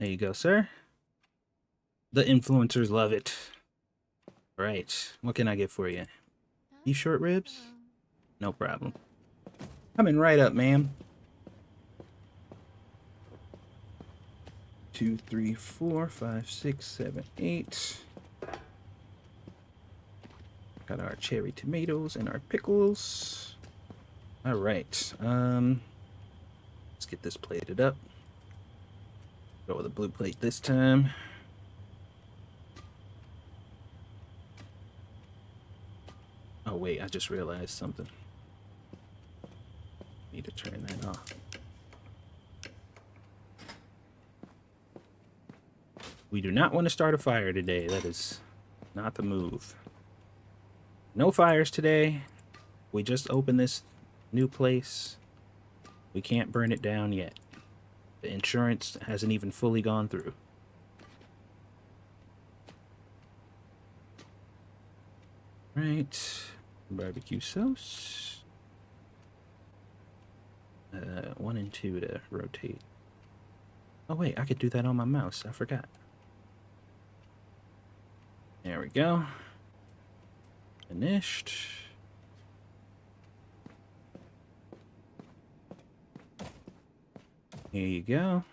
There you go, sir. The influencers love it. All right. What can I get for you? Beef short ribs? No problem. Coming right up, ma'am. 2, 3, 4, 5, 6, 7, 8. Got our cherry tomatoes and our pickles. All right. Let's get this plated up. Go with a blue plate this time. Oh wait, I just realized something. Need to turn that off. We do not want to start a fire today. That is not the move. No fires today. We just opened this new place. We can't burn it down yet. The insurance hasn't even fully gone through. Right. Barbecue sauce. 1 and 2 to rotate. Oh wait, I could do that on my mouse. I forgot. There we go. Finished. Here you go.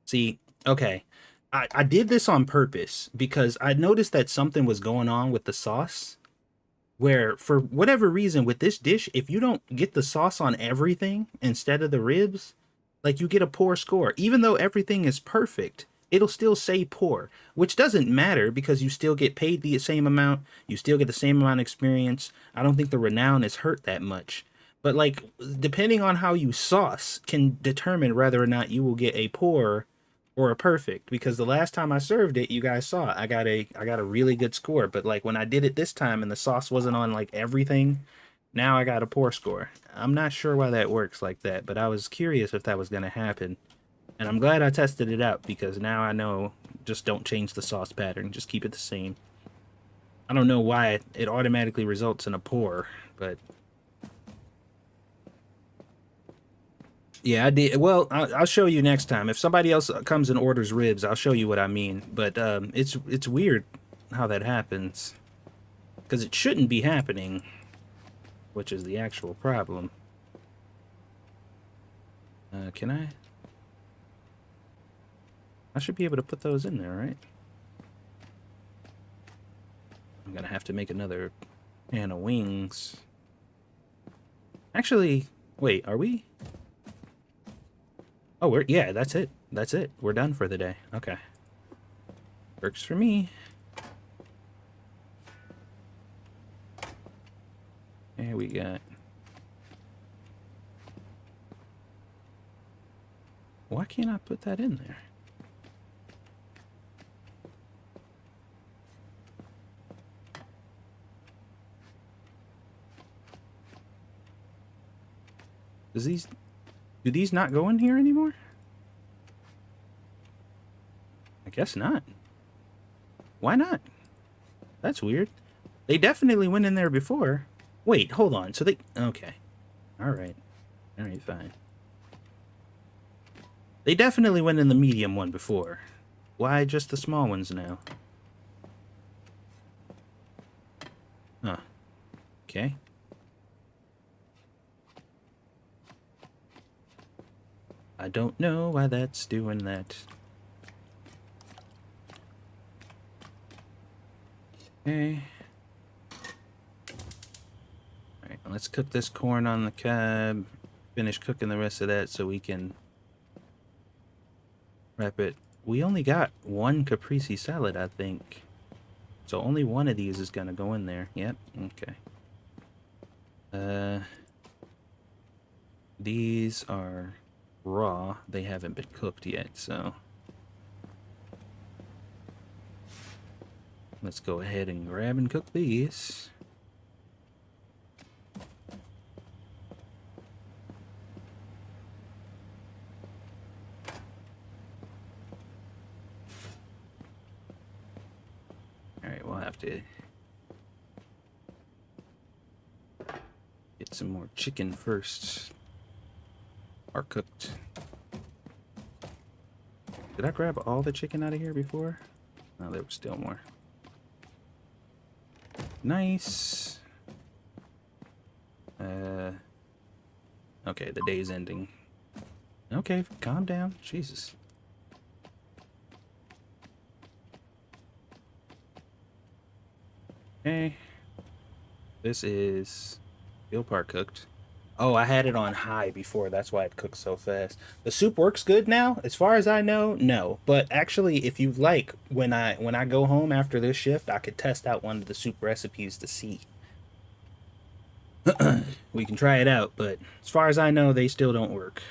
See, okay. I did this on purpose because I noticed that something was going on with the sauce. Where, for whatever reason, with this dish, if you don't get the sauce on everything instead of the ribs, like you get a poor score. Even though everything is perfect, it'll still say poor, which doesn't matter because you still get paid the same amount. You still get the same amount of experience. I don't think the renown is hurt that much. But like, depending on how you sauce can determine whether or not you will get a poor or a perfect. Because the last time I served it, you guys saw it. I got a really good score. But like when I did it this time and the sauce wasn't on like everything, Now I got a poor score. I'm not sure why that works like that, but I was curious if that was going to happen. And I'm glad I tested it out, because now I know just don't change the sauce pattern. Just keep it the same. I don't know why it automatically results in a poor, but... Yeah, I did. Well, I'll show you next time. If somebody else comes and orders ribs, I'll show you what I mean. But it's weird how that happens, because it shouldn't be happening, which is the actual problem. Can I? I should be able to put those in there, right? I'm gonna have to make another pan of wings. Actually, wait, are we? Oh, yeah, that's it. That's it. We're done for the day. Okay. Works for me. There we got... Why can't I put that in there? Do these not go in here anymore? I guess not. Why not? That's weird. They definitely went in there before. Wait, hold on. So they... Okay. Alright. Alright, fine. They definitely went in the medium one before. Why just the small ones now? Huh. Okay. I don't know why that's doing that. Okay. Alright, let's cook this corn on the cob. Finish cooking the rest of that so we can wrap it. We only got one caprese salad, I think. So only one of these is gonna go in there. Yep, okay. These are raw. They haven't been cooked yet, so... Let's go ahead and grab and cook these. Alright, we'll have to get some more chicken first. Or cooked. Did I grab all the chicken out of here before? No, there was still more. Nice. Okay, the day's ending. Okay, calm down. Jesus. Okay. This is veal par cooked. Oh, I had it on high before. That's why it cooked so fast. The soup works good now, as far as I know. No, but actually, if you like, when I go home after this shift, I could test out one of the soup recipes to see. We can try it out, but as far as I know, they still don't work.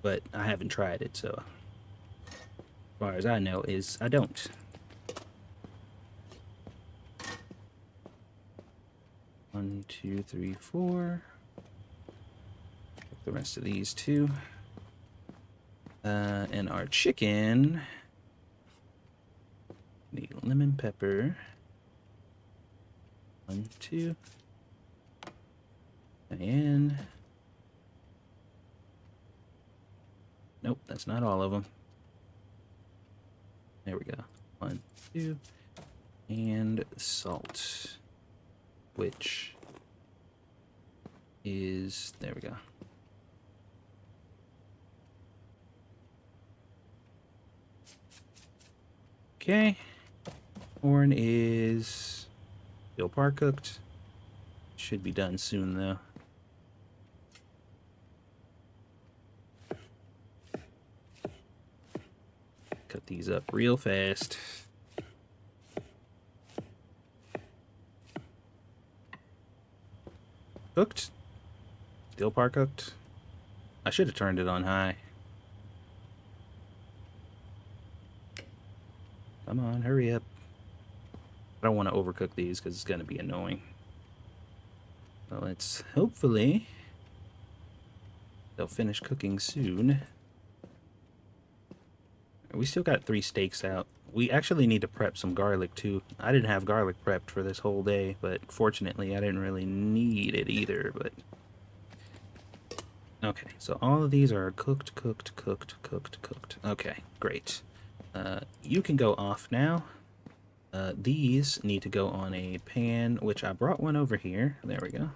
But I haven't tried it, so as far as I know is I don't. One, two, three, four. Cook the rest of these too. And our chicken. Need lemon pepper. 1, 2. Cayenne. Nope, that's not all of them. There we go. 1, 2. And salt. Which is... There we go. Okay. Corn is veal par cooked. Should be done soon, though. Cut these up real fast. Cooked. Veal par cooked. I should have turned it on high. Come on, hurry up. I don't want to overcook these because it's going to be annoying. So let's hopefully they'll finish cooking soon. We still got 3 steaks out. We actually need to prep some garlic too. I didn't have garlic prepped for this whole day, but fortunately I didn't really need it either, but okay, so all of these are cooked. Okay, great. You can go off now. These need to go on a pan, which I brought one over here. There we go.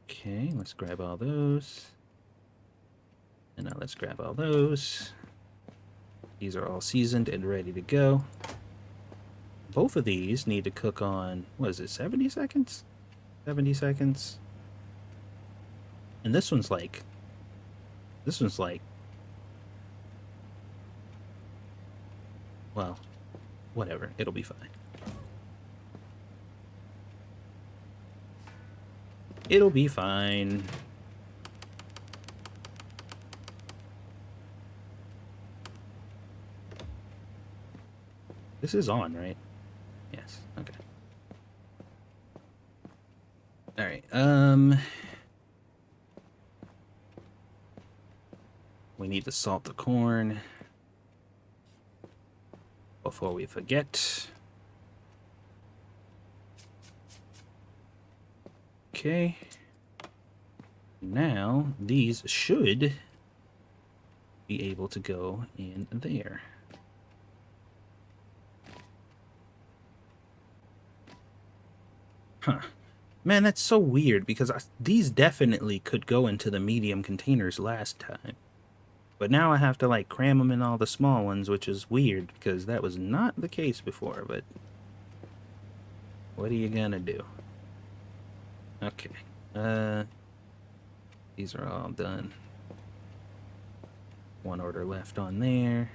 Okay, let's grab all those. And now let's grab all those. These are all seasoned and ready to go. Both of these need to cook on, what is it, 70 seconds? 70 seconds. And this one's like, well, whatever, it'll be fine. It'll be fine. This is on, right? Yes, okay. Alright, we need to salt the corn before we forget. Okay. Now, these should be able to go in there. Huh. Man, that's so weird, because these definitely could go into the medium containers last time. But now I have to, like, cram them in all the small ones, which is weird, because that was not the case before, but what are you gonna do? Okay. These are all done. One order left on there.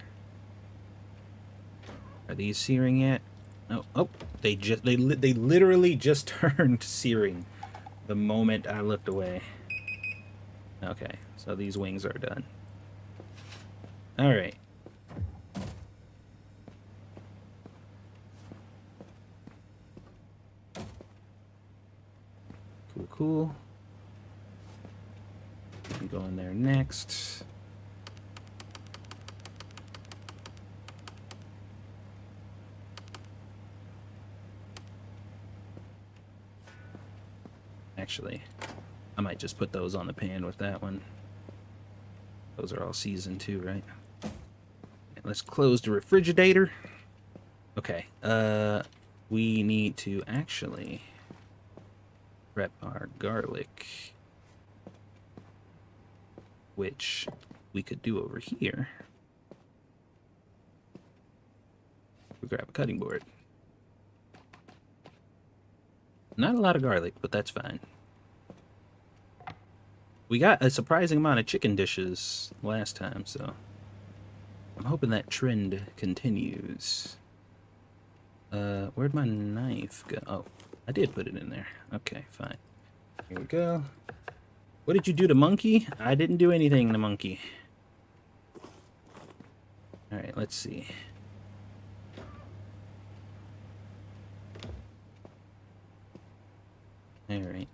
Are these searing yet? Oh, they literally just turned searing the moment I looked away. Okay, so these wings are done. All right. Cool. We go in there next. Actually, I might just put those on the pan with that one. Those are all seasoned too, right? And let's close the refrigerator. Okay, we need to actually prep our garlic, which we could do over here. We grab a cutting board. Not a lot of garlic, but that's fine. We got a surprising amount of chicken dishes last time, so I'm hoping that trend continues. Where'd my knife go? Oh, I did put it in there. Okay, fine. Here we go. What did you do to Monkey? I didn't do anything to Monkey. Alright, let's see. Alright,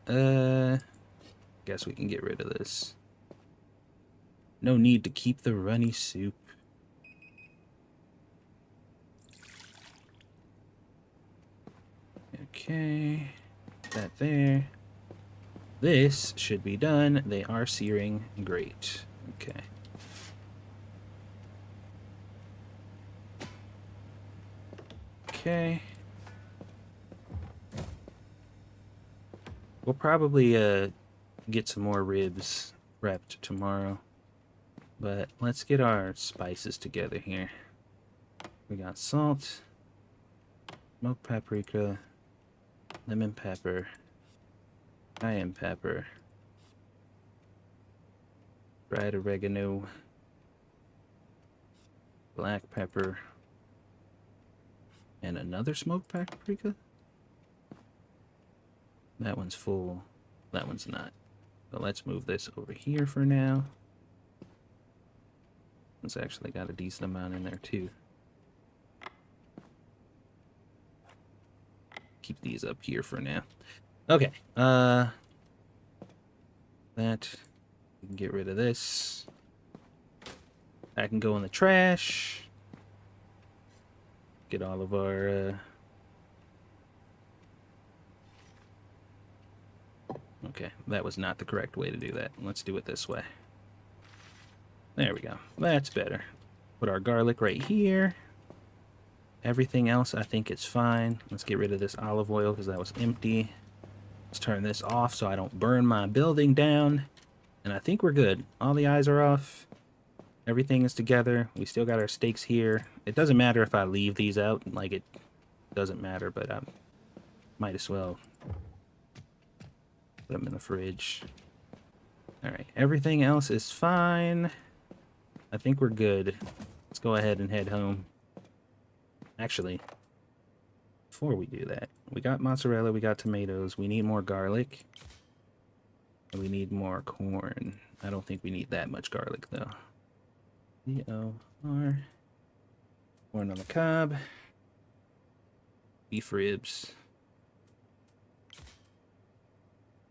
guess we can get rid of this. No need to keep the runny soup. Okay, that there. This should be done. They are searing. Great. Okay. Okay. We'll probably get some more ribs prepped tomorrow. But let's get our spices together here. We got salt, smoked paprika, lemon pepper, cayenne pepper, dried oregano, black pepper, and another smoked paprika? That one's full. That one's not. But let's move this over here for now. It's actually got a decent amount in there too. keep these up here for now. Okay. That, we can get rid of this. That can go in the trash. Get all of our okay, that was not the correct way to do that. Let's do it this way. There we go. That's better. Put our garlic right here. Everything else I think is fine. Let's get rid of this olive oil because that was empty. Let's turn this off so I don't burn my building down. And I think we're good. All the eyes are off. Everything is together. We still got our steaks here. It doesn't matter if I leave these out. Like, it doesn't matter, but I might as well put them in the fridge. Alright, everything else is fine. I think we're good. Let's go ahead and head home. Actually, before we do that, we got mozzarella, we got tomatoes, we need more garlic, and we need more corn. I don't think we need that much garlic, though. C-O-R. Corn on the cob. Beef ribs.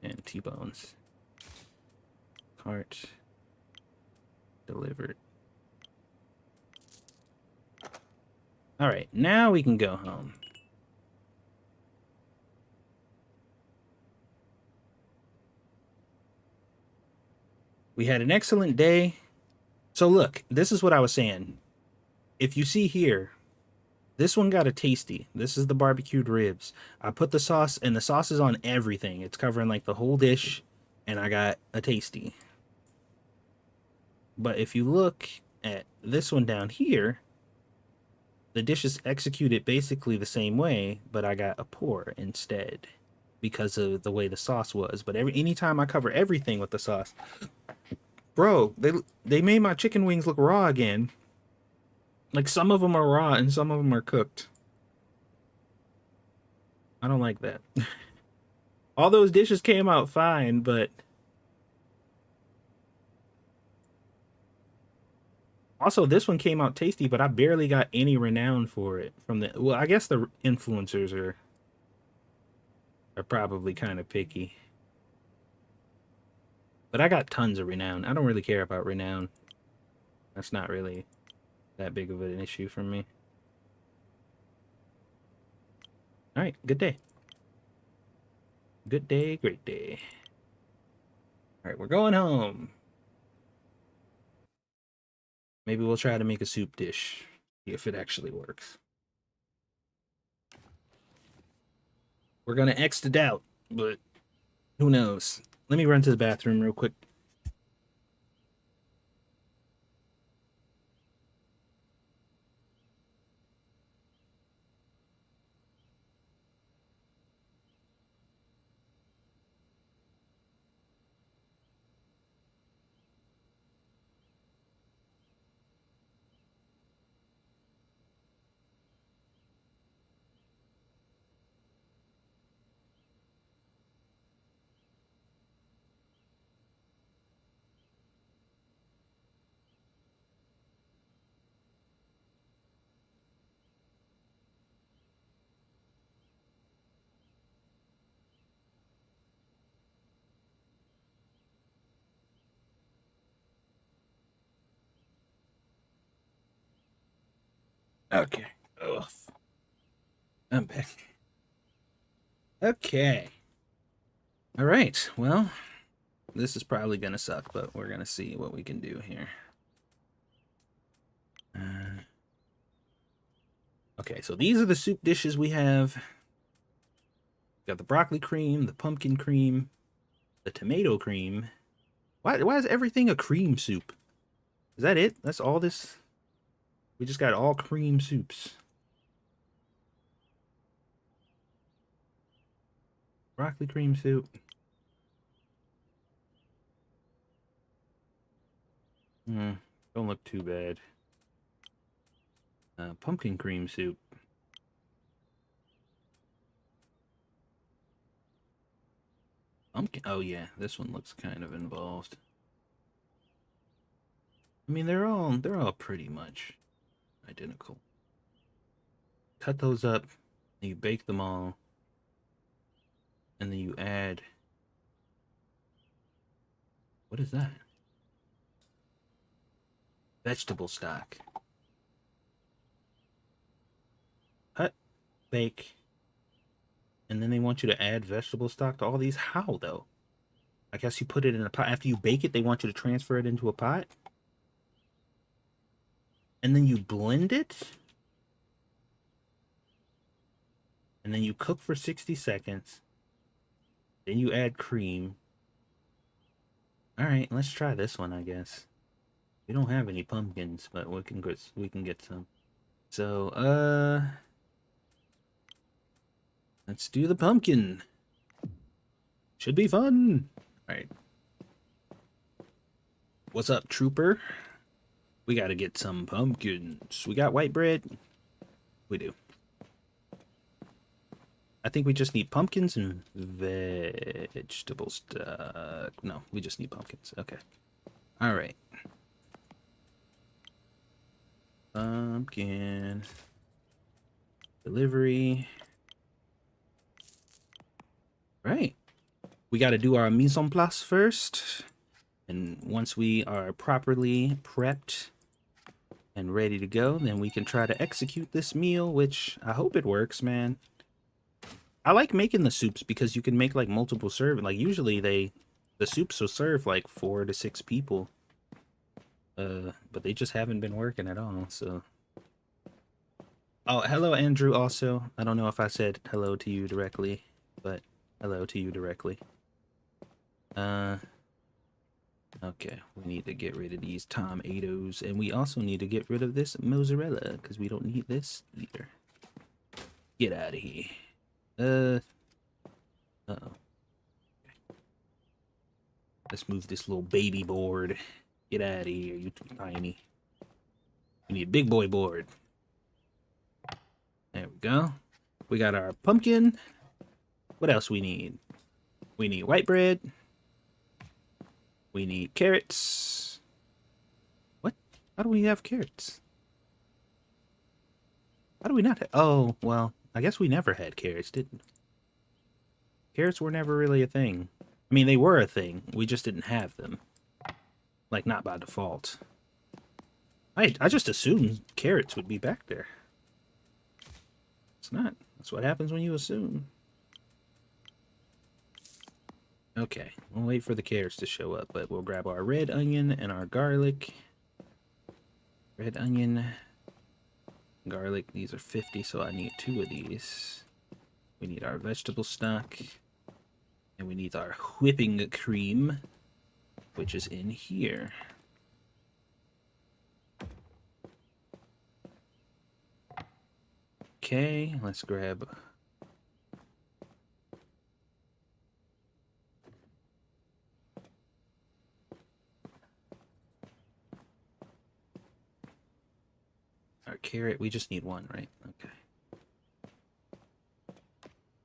And T-bones. Cart. Delivered. Alright, now we can go home. We had an excellent day. So look, this is what I was saying. If you see here, this one got a tasty. This is the barbecued ribs. I put the sauce, and the sauce is on everything. It's covering like the whole dish, and I got a tasty. But if you look at this one down here, the dish is executed basically the same way, but I got a pour instead because of the way the sauce was. But anytime I cover everything with the sauce, bro, they made my chicken wings look raw again. Like, some of them are raw and some of them are cooked. I don't like that. All those dishes came out fine, but also this one came out tasty, but I barely got any renown for it from the, well, I guess the influencers are probably kind of picky. But I got tons of renown. I don't really care about renown. That's not really that big of an issue for me. All right, good day. Good day, great day. All right, we're going home. Maybe we'll try to make a soup dish, if it actually works. We're gonna X it out, but who knows? Let me run to the bathroom real quick. Okay. Ugh. I'm back. Okay. All right. Well, this is probably gonna suck, but we're gonna see what we can do here. Okay, so these are the soup dishes we have. Got the broccoli cream, the pumpkin cream, the tomato cream. Why is everything a cream soup? Is that it? That's all this? We just got all cream soups. Broccoli cream soup. Don't look too bad. Pumpkin cream soup. Pumpkin. Oh yeah, this one looks kind of involved. I mean, they're all pretty much identical. Cut those up. And you bake them all. And then you add... What is that? Vegetable stock. Cut, bake. And then they want you to add vegetable stock to all these. How, though? I guess you put it in a pot. After you bake it, they want you to transfer it into a pot. And then you blend it. And then you cook for 60 seconds. Then you add cream. All right, let's try this one, I guess. We don't have any pumpkins, but we can get some. So, let's do the pumpkin. Should be fun. All right. What's up, trooper? We got to get some pumpkins. We got white bread? We do. I think we just need pumpkins and vegetable stock. No, we just need pumpkins. Okay. All right. Pumpkin. Delivery. Right. We got to do our mise en place first. And once we are properly prepped and ready to go, then we can try to execute this meal, which I hope it works, man. I like making the soups because you can make like multiple serve. Like usually the soups will serve like 4 to 6 people. But they just haven't been working at all, so. Oh, hello Andrew also. I don't know if I said hello to you directly, but hello to you directly. Okay, we need to get rid of these tomatoes, and we also need to get rid of this mozzarella because we don't need this either. Get out of here. Uh-oh. Let's move this little baby board. Get out of here, you too tiny. We need a big boy board. There we go. We got our pumpkin. What else we need? We need white bread. We need carrots. What? How do we have carrots? How do we not have... Oh, well, I guess we never had carrots, didn't we? Carrots were never really a thing. I mean, they were a thing. We just didn't have them. Like, not by default. I just assumed carrots would be back there. It's not. That's what happens when you assume. Okay, we'll wait for the carrots to show up, but we'll grab our red onion and our garlic. Red onion, garlic, these are 50, so I need 2 of these. We need our vegetable stock, and we need our whipping cream, which is in here. Okay, let's grab... our carrot. We just need 1, right? Okay.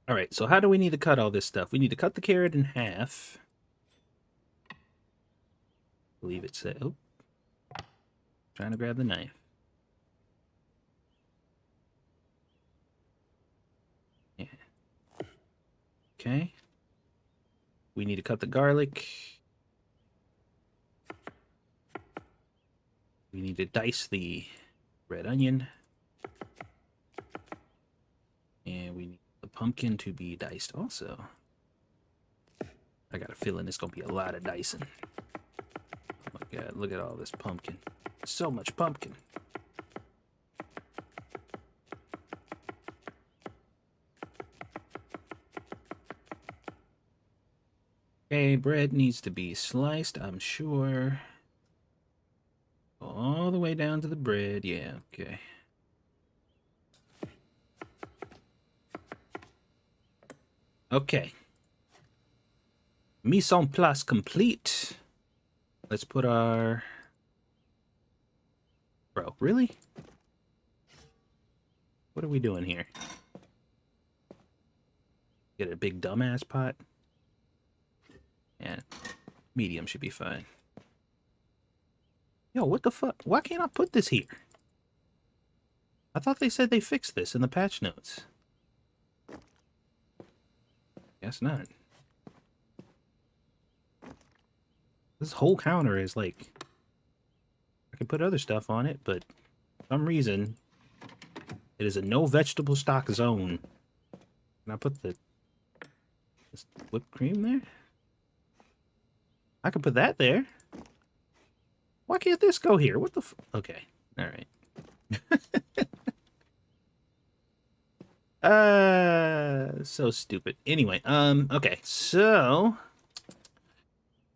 All right, so how do we need to cut all this stuff? We need to cut the carrot in half. I believe it said... Oh. Trying to grab the knife. Yeah. Okay. We need to cut the garlic. We need to dice the red onion. And we need the pumpkin to be diced also. I got a feeling it's going to be a lot of dicing. Oh my god, look at all this pumpkin. So much pumpkin. Okay, bread needs to be sliced, I'm sure. All the way down to the bread. Yeah, okay. Okay. Mise en place complete. Let's put our... Bro, really? What are we doing here? Get a big dumbass pot? Yeah, medium should be fine. Yo, what the fuck? Why can't I put this here? I thought they said they fixed this in the patch notes. Guess not. This whole counter is like... I can put other stuff on it, but for some reason, it is a no vegetable stock zone. Can I put this whipped cream there? I can put that there. Why can't this go here? What the f... Okay. All right. So stupid. Anyway, okay, so...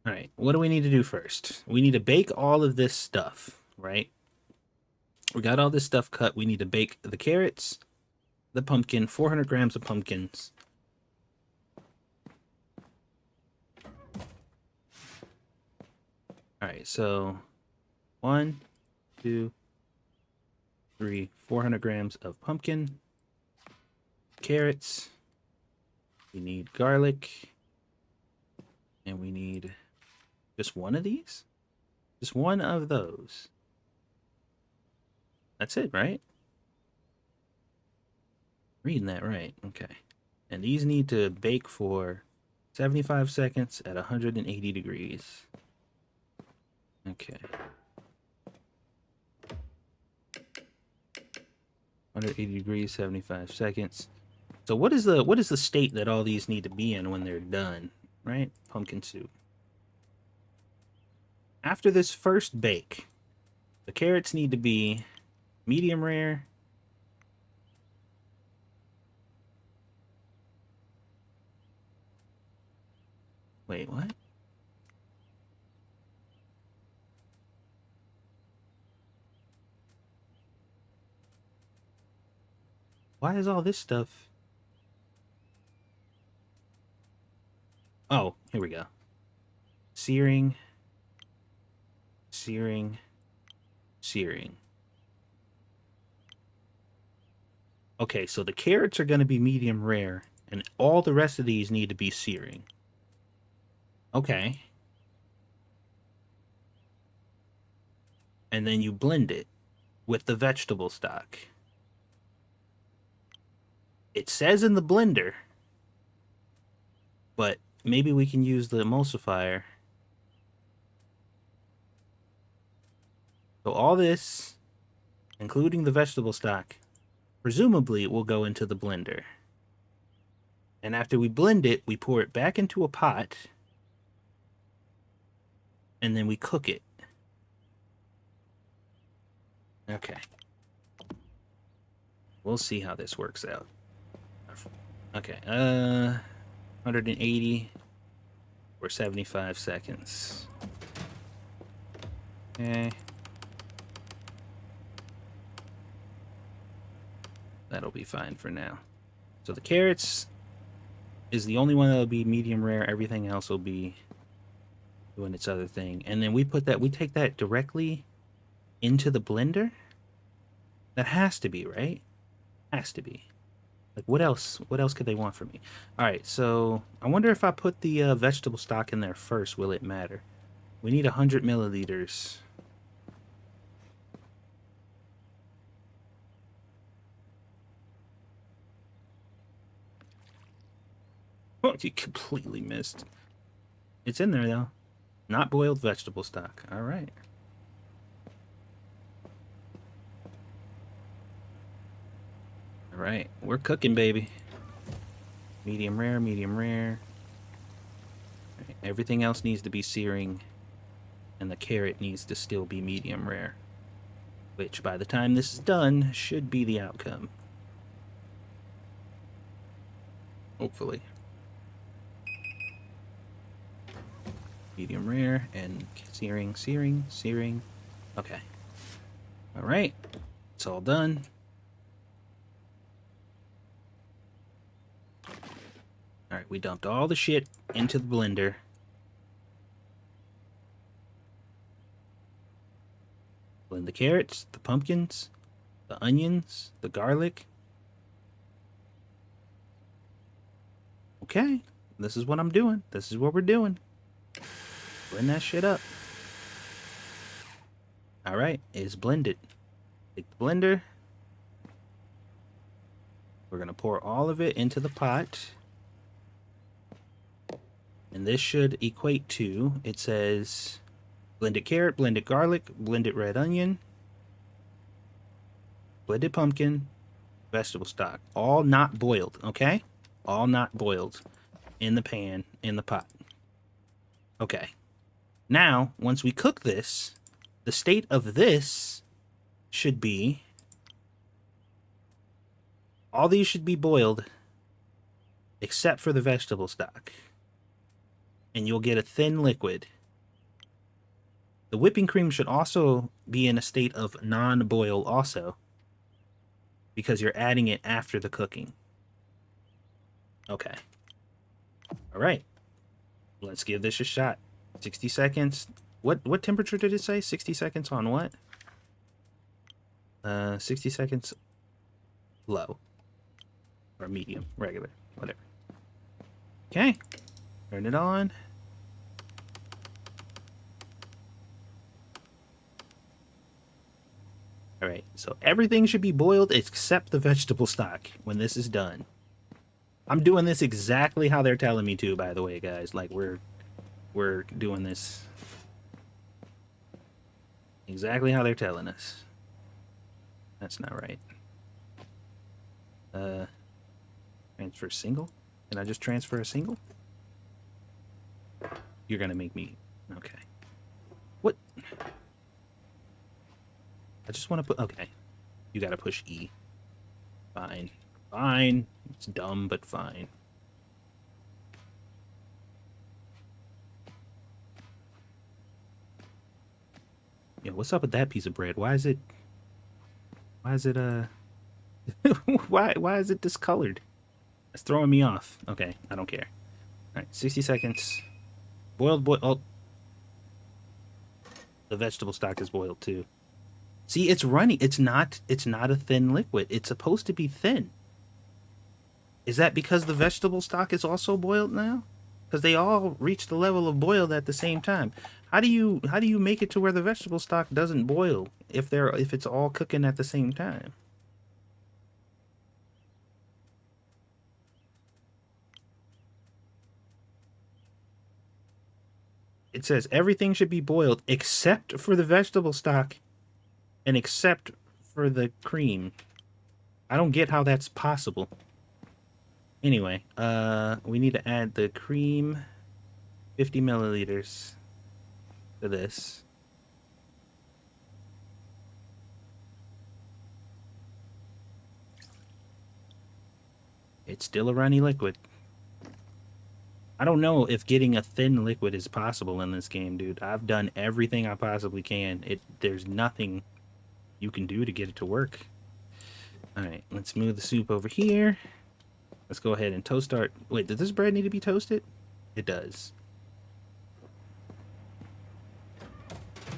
Alright, what do we need to do first? We need to bake all of this stuff, right? We got all this stuff cut. We need to bake the carrots, the pumpkin, 400 grams of pumpkins. Alright, so 1, 2, 3, 400 grams of pumpkin, carrots, we need garlic, and we need just one of these? Just one of those. That's it, right? Reading that right. Okay. And these need to bake for 75 seconds at 180 degrees. Okay. 180 degrees, 75 seconds. So what is the state that all these need to be in when they're done, right? Pumpkin soup. After this first bake, the carrots need to be medium rare. Wait, what? Why is all this stuff? Oh, here we go. Searing. Searing. Searing. Okay, so the carrots are going to be medium rare, and all the rest of these need to be searing. Okay. And then you blend it with the vegetable stock. It says in the blender, but maybe we can use the emulsifier. So all this, including the vegetable stock, presumably will go into the blender. And after we blend it, we pour it back into a pot, and then we cook it. Okay. We'll see how this works out. Okay, 180 for 75 seconds. Okay. That'll be fine for now. So the carrots is the only one that'll be medium rare. Everything else will be doing its other thing. And then we take that directly into the blender. That has to be, right? Has to be. Like, what else could they want from me? All right, so I wonder if I put the vegetable stock in there first, will it matter? We need 100 milliliters. Oh, you completely missed. It's in there, though. Not boiled vegetable stock. All right. All right, we're cooking, baby. Medium rare, medium rare. Right, everything else needs to be searing, and the carrot needs to still be medium rare, which by the time this is done should be the outcome. Hopefully. Medium rare and searing, searing, searing. Okay. All right, it's all done. All right, we dumped all the shit into the blender. Blend the carrots, the pumpkins, the onions, the garlic. Okay, this is what I'm doing. This is what we're doing. Blend that shit up. All right, it's blended. Take the blender. We're gonna pour all of it into the pot. And this should equate to, it says blended carrot, blended garlic, blended red onion, blended pumpkin, vegetable stock. All not boiled, okay? All not boiled in the pan, in the pot. Okay. Now, once we cook this, the state of this should be, all these should be boiled except for the vegetable stock. And you'll get a thin liquid. The whipping cream should also be in a state of non-boil also, because you're adding it after the cooking. Okay. All right. Let's give this a shot. 60 seconds. What temperature did it say? 60 seconds on what? 60 seconds low. Or medium, regular, whatever. Okay. Turn it on. All right, so everything should be boiled except the vegetable stock when this is done. I'm doing this exactly how they're telling me to, by the way, guys. Like, we're doing this exactly how they're telling us. That's not right. Transfer single? Can I just transfer a single? You're gonna make me... Okay. What? I just want to put... Okay. You gotta push E. Fine. Fine. It's dumb, but fine. Yeah, what's up with that piece of bread? Why is it... why is it discolored? It's throwing me off. Okay, I don't care. Alright, 60 seconds. Boiled, oh. The vegetable stock is boiled too. See, it's runny. It's not a thin liquid. It's supposed to be thin. Is that because the vegetable stock is also boiled now? Because they all reach the level of boiled at the same time. How do you make it to where the vegetable stock doesn't boil if it's all cooking at the same time? It says everything should be boiled except for the vegetable stock and except for the cream. I don't get how that's possible. Anyway, we need to add the cream, 50 milliliters to this. It's still a runny liquid. I don't know if getting a thin liquid is possible in this game, dude. I've done everything I possibly can. There's nothing you can do to get it to work. Alright, let's move the soup over here. Let's go ahead and toast our... Wait, does this bread need to be toasted? It does.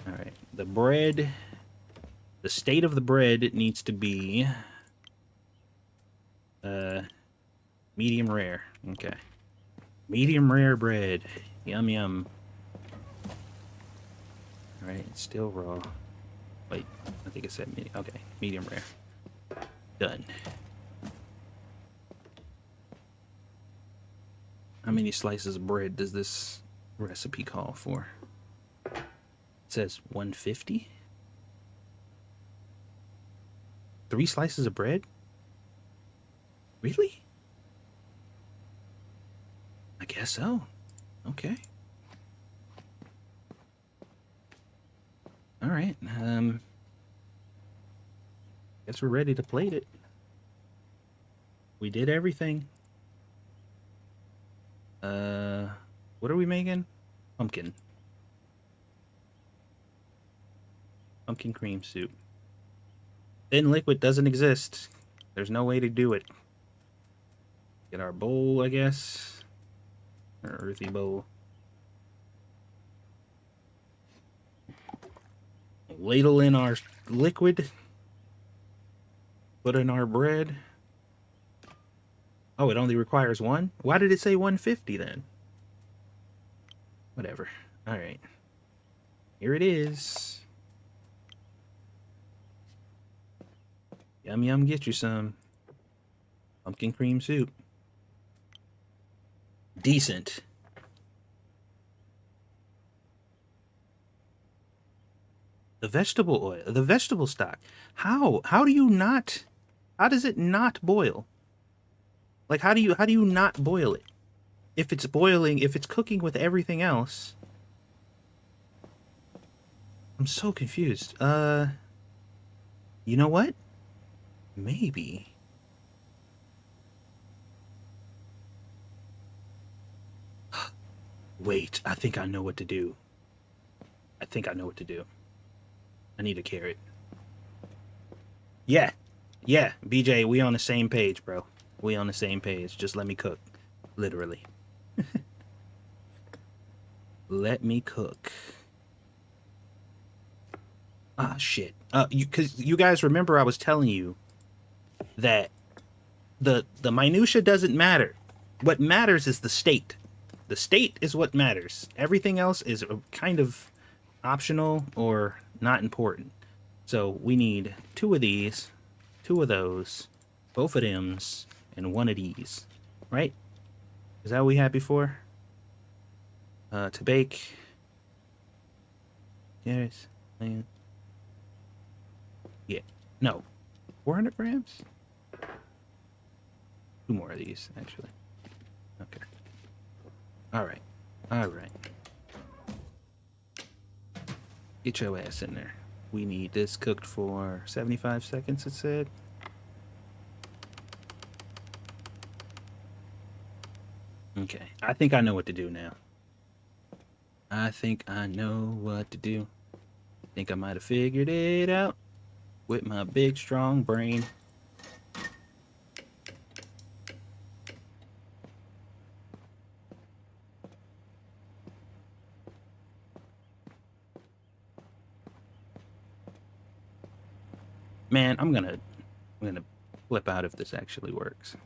Alright, the bread... The state of the bread needs to be... medium rare. Okay. Medium rare bread. Yum, yum. Alright, it's still raw. Wait, I think it said medium. Okay, medium rare. Done. How many slices of bread does this recipe call for? It says 150? 3 slices of bread? Really? I guess so. Okay. Alright, guess we're ready to plate it. We did everything. What are we making? Pumpkin. Pumpkin cream soup. Thin liquid doesn't exist. There's no way to do it. Get our bowl, I guess. Our earthy bowl. Ladle in our liquid. Put in our bread. Oh, it only requires 1? Why did it say 150 then? Whatever. Alright. Here it is. Yum yum, get you some. Pumpkin cream soup. Decent. The vegetable oil, the vegetable stock. How do you not? How does it not boil? Like how do you not boil it? If it's boiling, if it's cooking with everything else. I'm so confused. You know what? Maybe. Wait, I think I know what to do. I think I know what to do. I need a carrot. Yeah. Yeah, BJ, we on the same page, bro. We on the same page. Just let me cook. Literally. Let me cook. Ah, shit. Cause you guys remember I was telling you that the minutia doesn't matter. What matters is the state. The state is what matters. Everything else is kind of optional or not important. So we need 2 of these, 2 of those, both of them's, and 1 of these. Right? Is that what we had before? To bake. Yes. Yeah. No. 400 grams? 2 more of these, actually. Okay. Alright. Alright. Get your ass in there. We need this cooked for 75 seconds, it said. Okay. I think I know what to do now. I think I know what to do. I think I might have figured it out with my big, strong brain. Man, I'm gonna flip out if this actually works.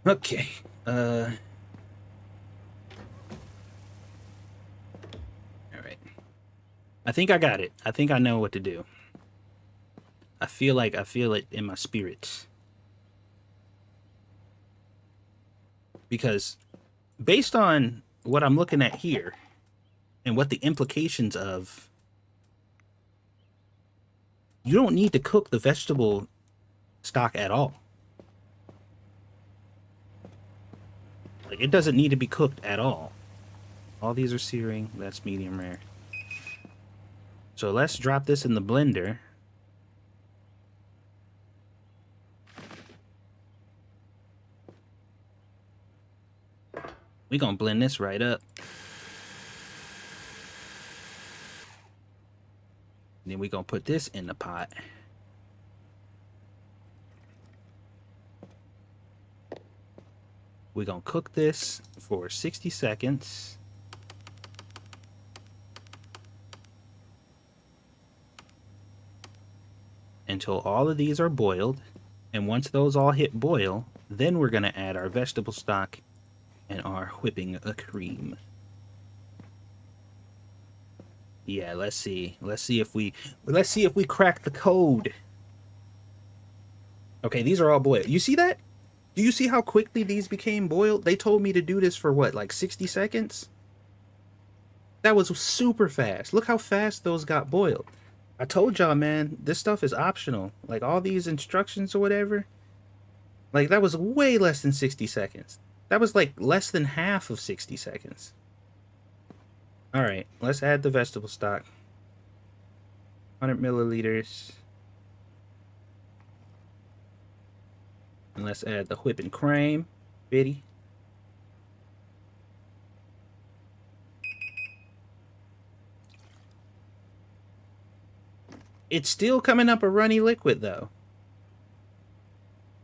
Okay. All right. I think I got it. I think I know what to do. I feel it in my spirit. Because based on what I'm looking at here and what the implications of, you don't need to cook the vegetable stock at all. Like, it doesn't need to be cooked at all. All these are searing. That's medium rare. So let's drop this in the blender. We're gonna blend this right up. Then we're gonna put this in the pot. We're gonna cook this for 60 seconds. Until all of these are boiled. And once those all hit boil, then we're gonna add our vegetable stock and our whipping cream. Yeah, let's see. Let's see if we crack the code. Okay, these are all boiled. You see that? Do you see how quickly these became boiled? They told me to do this for what, like 60 seconds? That was super fast. Look how fast those got boiled. I told y'all, man, this stuff is optional. Like, all these instructions or whatever. Like, that was way less than 60 seconds. That was like less than half of 60 seconds. Alright, let's add the vegetable stock. 100 milliliters. And let's add the whipping cream. Bitty. It's still coming up a runny liquid, though.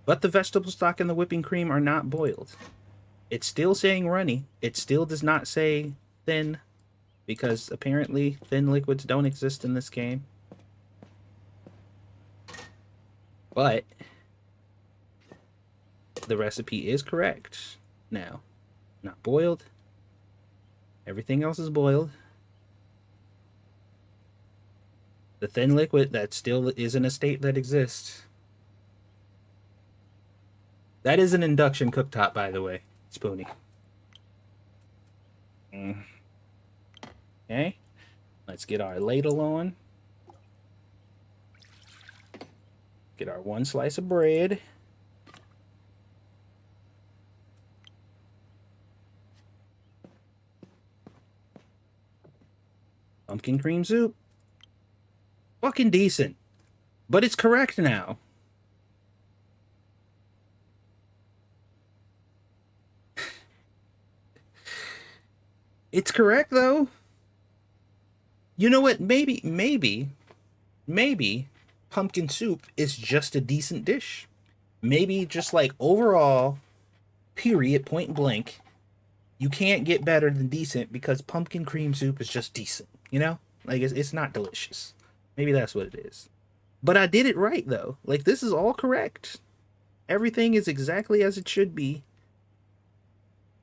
But the vegetable stock and the whipping cream are not boiled. It's still saying runny. It still does not say thin, because apparently thin liquids don't exist in this game. But the recipe is correct now. Not boiled. Everything else is boiled. The thin liquid, that still is in a state that exists. That is an induction cooktop, by the way, Spoonie. Okay, let's get our ladle on. Get our one slice of bread. Pumpkin cream soup. Fucking decent. But it's correct now. It's correct, though. You know what? Maybe pumpkin soup is just a decent dish. Maybe just like overall, period, point blank, you can't get better than decent because pumpkin cream soup is just decent. You know? Like, it's not delicious. Maybe that's what it is. But I did it right, though. Like, this is all correct. Everything is exactly as it should be.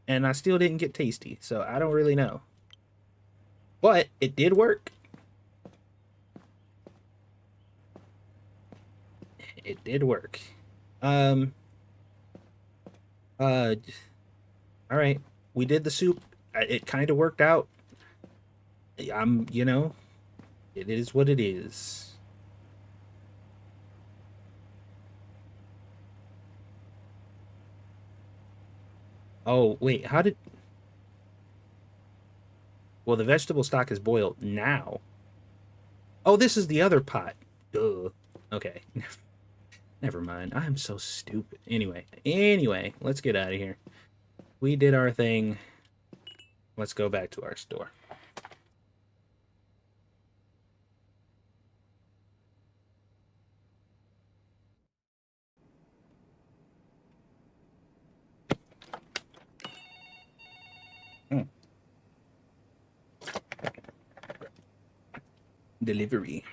And I still didn't get tasty, so I don't really know. But it did work. It did work. All right. We did the soup. It kind of worked out. You know, it is what it is. Oh, wait, how did... Well, the vegetable stock is boiled now. Oh, this is the other pot. Duh. Okay. Never mind. I'm so stupid. Anyway, let's get out of here. We did our thing. Let's go back to our store. Delivery.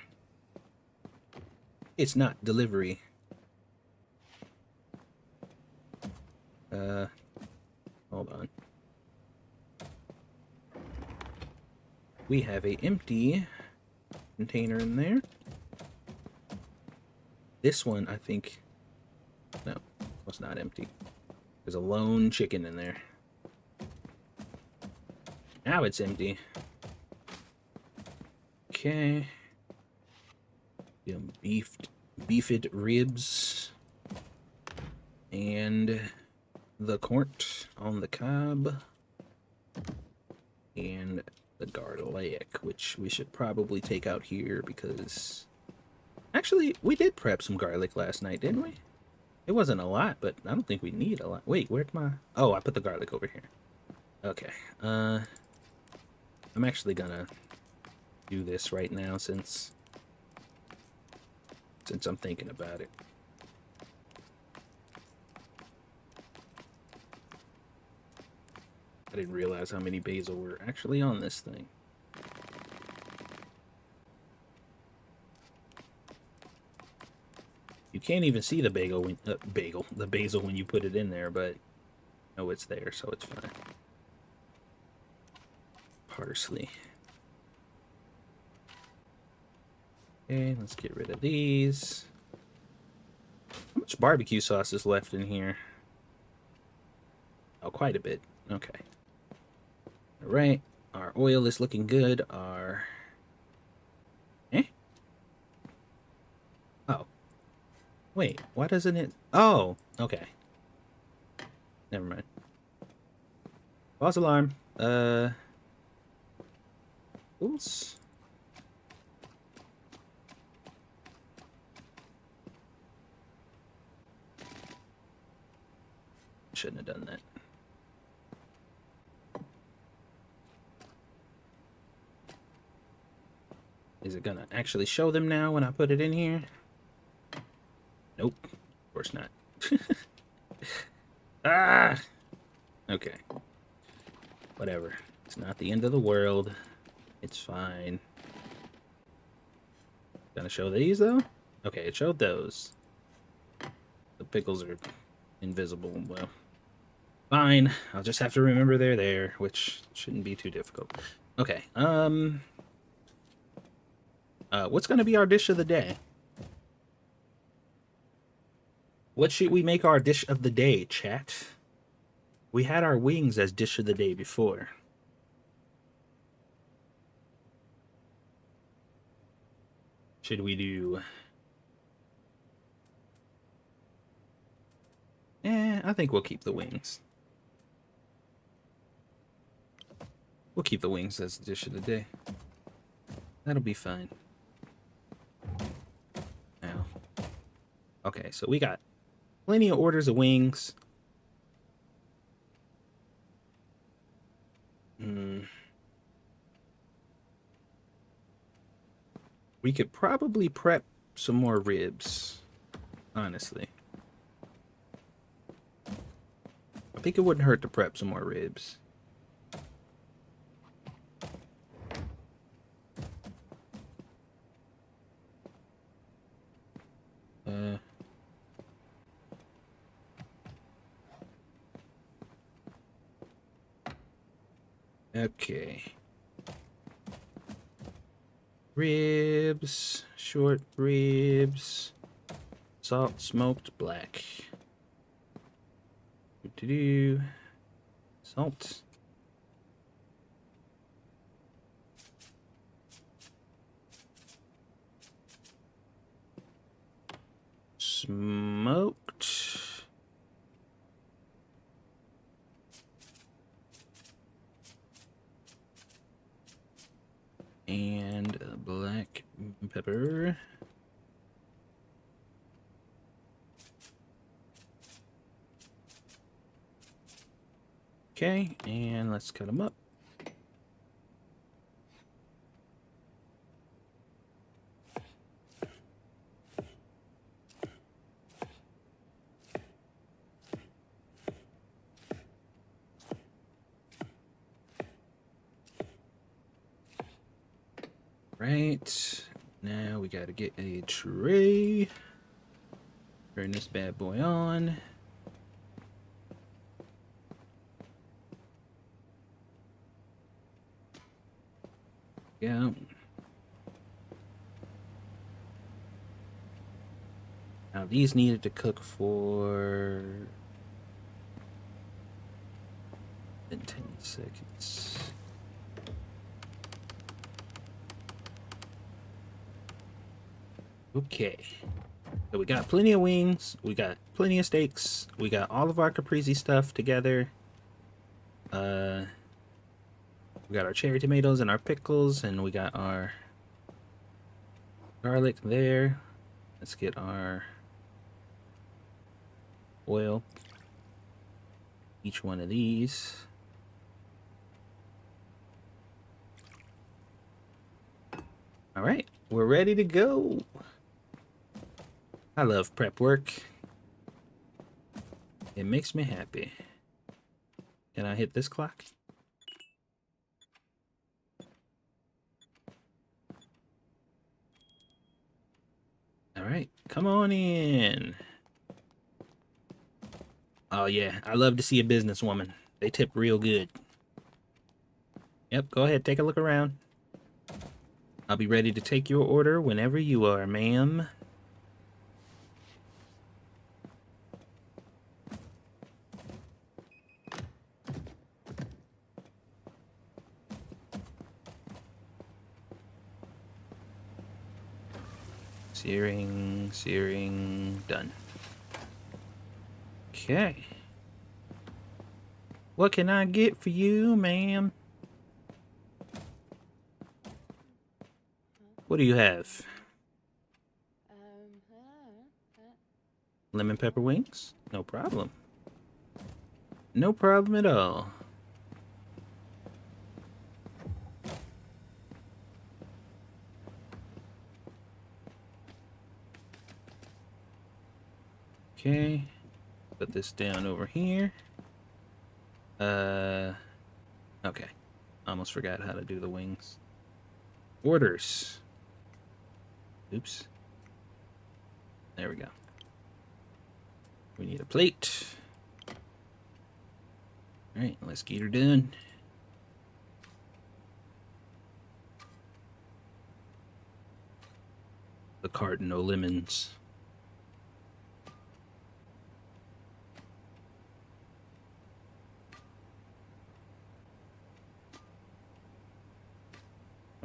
It's not delivery. Hold on. We have a empty container in there. This one, I think... No, it's not empty. There's a lone chicken in there. Now it's empty. Okay. Some beefed ribs. And the corn on the cob. And the garlic, which we should probably take out here because... Actually, we did prep some garlic last night, didn't we? It wasn't a lot, but I don't think we need a lot. Wait, where'd my... Oh, I put the garlic over here. Okay. I'm actually gonna do this right now since I'm thinking about it. I didn't realize how many basil were actually on this thing. You can't even see the the basil when you put it in there, but no, it's there, so it's fine. Parsley. Okay, let's get rid of these. How much barbecue sauce is left in here? Oh, quite a bit. Okay. All right. Our oil is looking good. Our... Oh. Wait, why doesn't it... Oh, okay. Never mind. False alarm. Oops. Shouldn't have done that. Is it gonna actually show them now when I put it in here? Nope. Of course not. Ah! Okay. Whatever. It's not the end of the world. It's fine. Gonna show these, though? Okay, it showed those. The pickles are invisible. Well, fine. I'll just have to remember they're there, which shouldn't be too difficult. Okay, what's gonna be our dish of the day? What should we make our dish of the day, chat? We had our wings as dish of the day before. should we do? I think we'll keep the wings. We'll keep the wings as the dish of the day. That'll be fine. Now, okay, so we got plenty of orders of wings. We could probably prep some more ribs, honestly. I think it wouldn't hurt to prep some more ribs. Okay. Ribs, short ribs, salt smoked black. Do salt. Smoked. And black pepper. Okay, and let's cut them up. Right, now we gotta get a tray. Turn this bad boy on. Yeah. Now these needed to cook for 10 seconds. Okay. So we got plenty of wings, we got plenty of steaks, we got all of our caprese stuff together. We got our cherry tomatoes and our pickles, and we got our garlic there. Let's get our oil. Each one of these. All right, we're ready to go. I love prep work. It makes me happy. Can I hit this clock? All right, come on in. Oh yeah, I love to see a businesswoman. They tip real good. Yep, go ahead, take a look around. I'll be ready to take your order whenever you are, ma'am. Searing, done. Okay. What can I get for you, ma'am? What do you have? Lemon pepper wings? No problem. No problem at all. Okay. Put this down over here. Okay. Almost forgot how to do the wings. Orders. Oops. There we go. We need a plate. Alright, let's get her done. The carton, no lemons.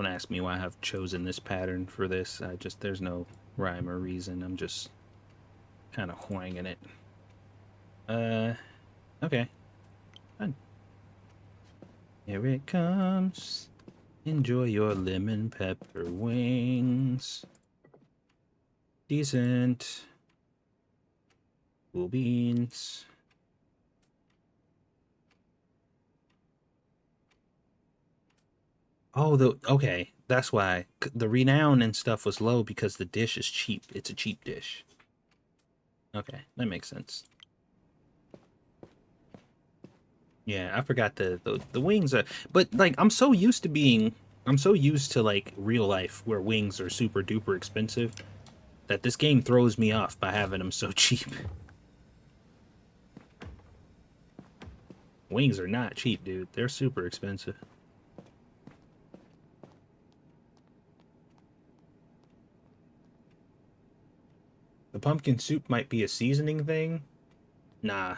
Don't ask me why I've chosen this pattern for this. There's no rhyme or reason. I'm just kind of whanging it. Okay. Fine. Here it comes. Enjoy your lemon pepper wings. Decent. Cool beans. Oh, okay. That's why the renown and stuff was low, because the dish is cheap. It's a cheap dish. Okay, that makes sense. Yeah, I forgot the wings are, but like I'm so used to like real life where wings are super duper expensive that this game throws me off by having them so cheap. Wings are not cheap, dude. They're super expensive. The pumpkin soup might be a seasoning thing. Nah,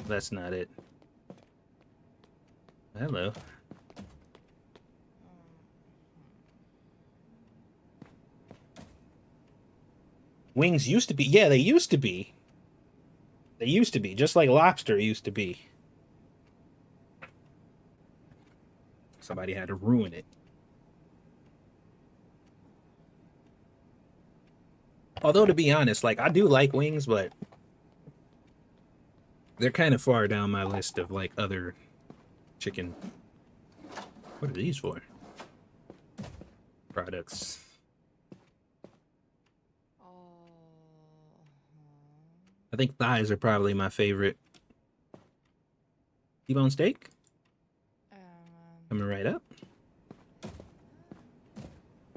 that's not it. Hello. Wings used to be, yeah, they used to be. They used to be, just like lobster used to be. Somebody had to ruin it. Although, to be honest, like, I do like wings, but they're kind of far down my list of, like, other chicken. What are these for? Products. I think thighs are probably my favorite. T-bone steak? Coming right up.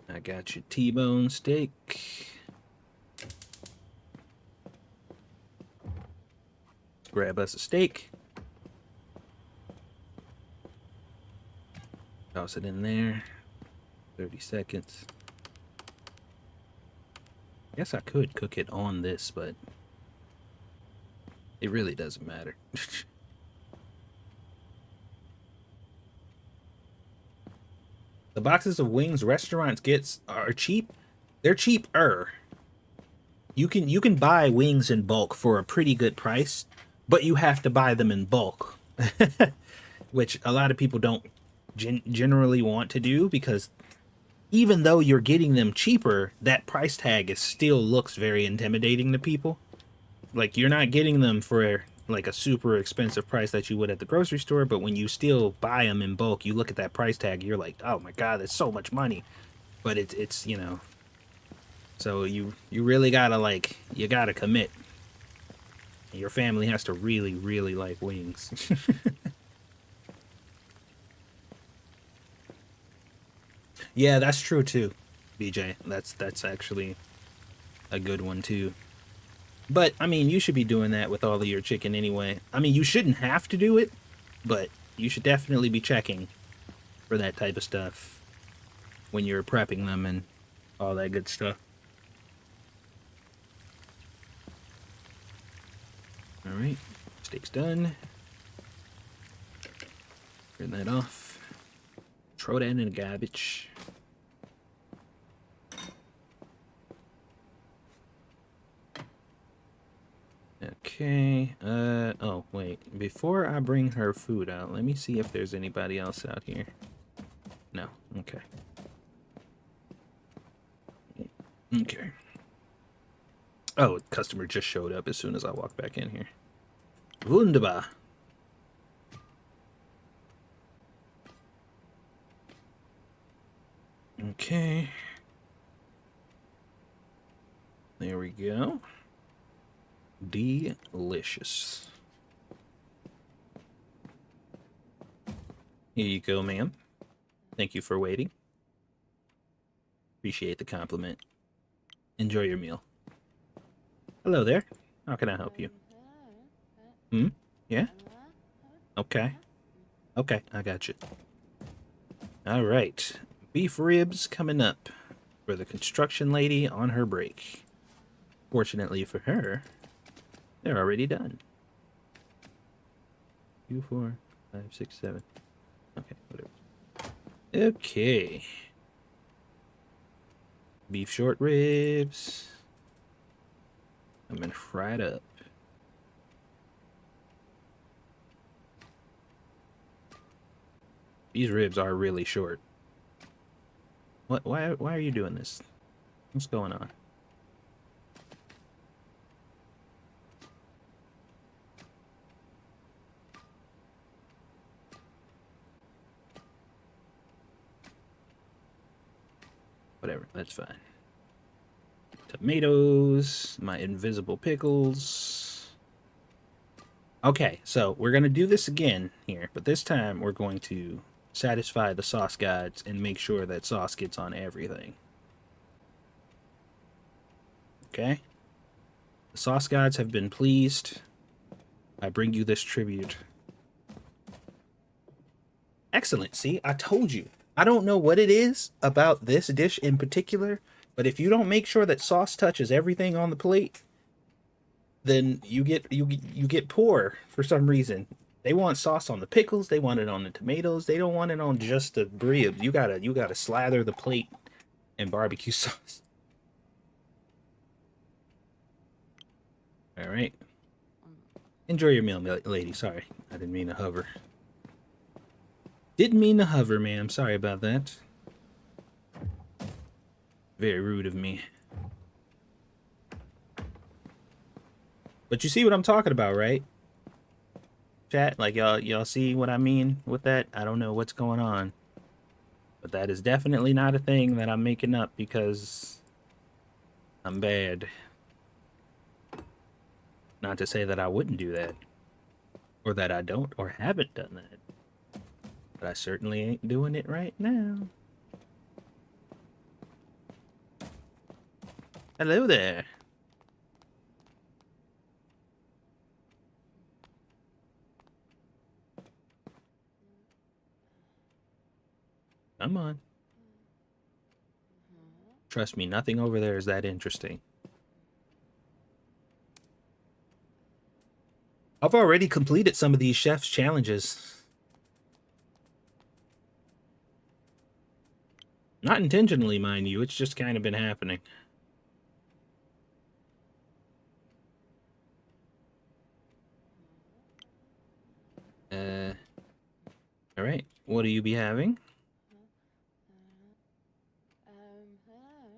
I got your T-bone steak. Grab us a steak. Toss it in there. 30 seconds. Guess I could cook it on this, but it really doesn't matter. The boxes of wings restaurants gets are cheap. They're cheaper. You can buy wings in bulk for a pretty good price, but you have to buy them in bulk, which a lot of people don't generally want to do, because even though you're getting them cheaper, that price tag is still looks very intimidating to people. Like, you're not getting them for like a super expensive price that you would at the grocery store, but when you still buy them in bulk, you look at that price tag, you're like, oh my god, that's so much money. But it's you know, so you really gotta, like, you gotta commit. Your family has to really, really like wings. Yeah, that's true too, BJ. That's actually a good one too. But I mean, you should be doing that with all of your chicken anyway. I mean, you shouldn't have to do it, but you should definitely be checking for that type of stuff when you're prepping them and all that good stuff. All right, steak's done. Turn that off. Throw that in the garbage. Okay, oh, wait. Before I bring her food out, let me see if there's anybody else out here. No, okay. Okay. Oh, customer just showed up as soon as I walked back in here. Wunderbar. Okay. There we go. Delicious. Here you go, ma'am. Thank you for waiting. Appreciate the compliment. Enjoy your meal. Hello there. How can I help you? Hmm? Yeah? Okay. Okay, I got you. All right. Beef ribs coming up for the construction lady on her break. Fortunately for her, they're already done. 2, 4, 5, 6, 7. Okay, whatever. Okay. Beef short ribs. Coming right up. These ribs are really short. What? Why are you doing this? What's going on? Whatever, that's fine. Tomatoes, my invisible pickles. Okay, so we're going to do this again here, but this time we're going to satisfy the sauce gods and make sure that sauce gets on everything. Okay? The sauce gods have been pleased. I bring you this tribute. Excellent. See, I told you. I don't know what it is about this dish in particular, but if you don't make sure that sauce touches everything on the plate, then you get poor for some reason. They want sauce on the pickles, they want it on the tomatoes, they don't want it on just the ribs. You gotta slather the plate in barbecue sauce. All right. Enjoy your meal, lady. Sorry, I didn't mean to hover. Didn't mean to hover, ma'am. Sorry about that. Very rude of me. But you see what I'm talking about, right? Chat, like y'all see what I mean with that? I don't know what's going on. But that is definitely not a thing that I'm making up because I'm bad. Not to say that I wouldn't do that. Or that I don't or haven't done that. But I certainly ain't doing it right now. Hello there. Come on. Trust me, nothing over there is that interesting. I've already completed some of these chef's challenges. Not intentionally, mind you, it's just kind of been happening. All right. What do you be having?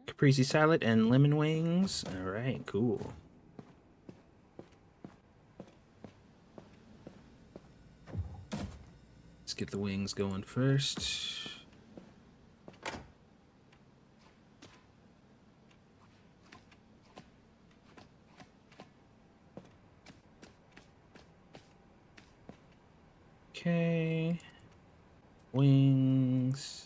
Caprese salad and lemon wings. All right, cool. Let's get the wings going first. Okay. Wings.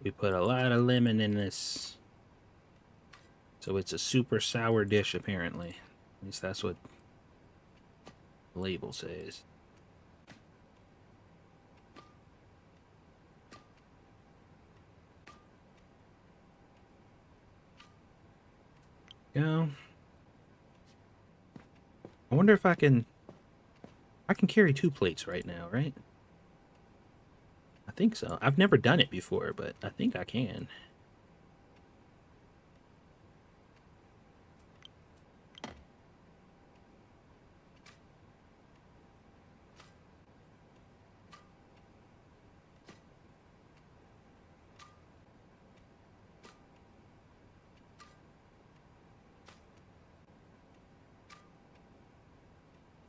We put a lot of lemon in this. So it's a super sour dish, apparently. At least that's what the label says. Go. I wonder if I can carry 2 plates right now, right? I think so. I've never done it before, but I think I can.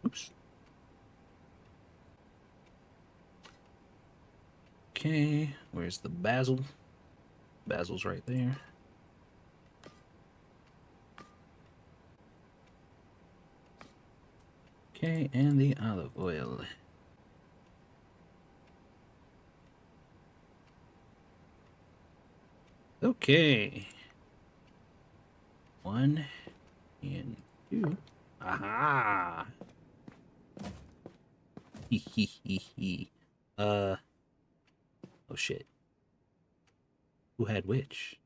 Oops. Okay, where's the basil? Basil's right there. Okay, and the olive oil. Okay. 1 and 2. Aha! Hee. Oh shit. Who had which?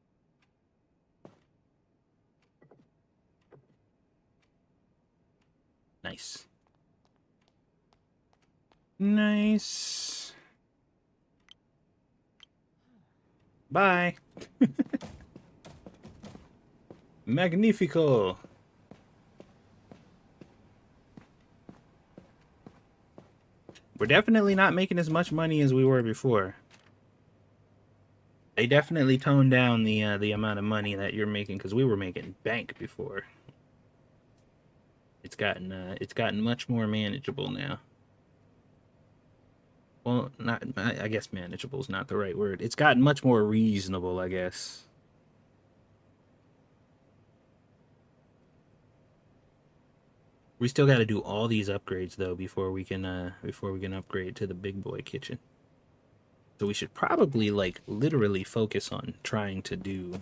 Nice. Nice. Bye. Magnifico. We're definitely not making as much money as we were before. They definitely toned down the amount of money that you're making because we were making bank before. It's gotten much more manageable now. Well, not I guess manageable is not the right word. It's gotten much more reasonable, I guess. We still got to do all these upgrades though before we can upgrade to the big boy kitchen. So we should probably like literally focus on trying to do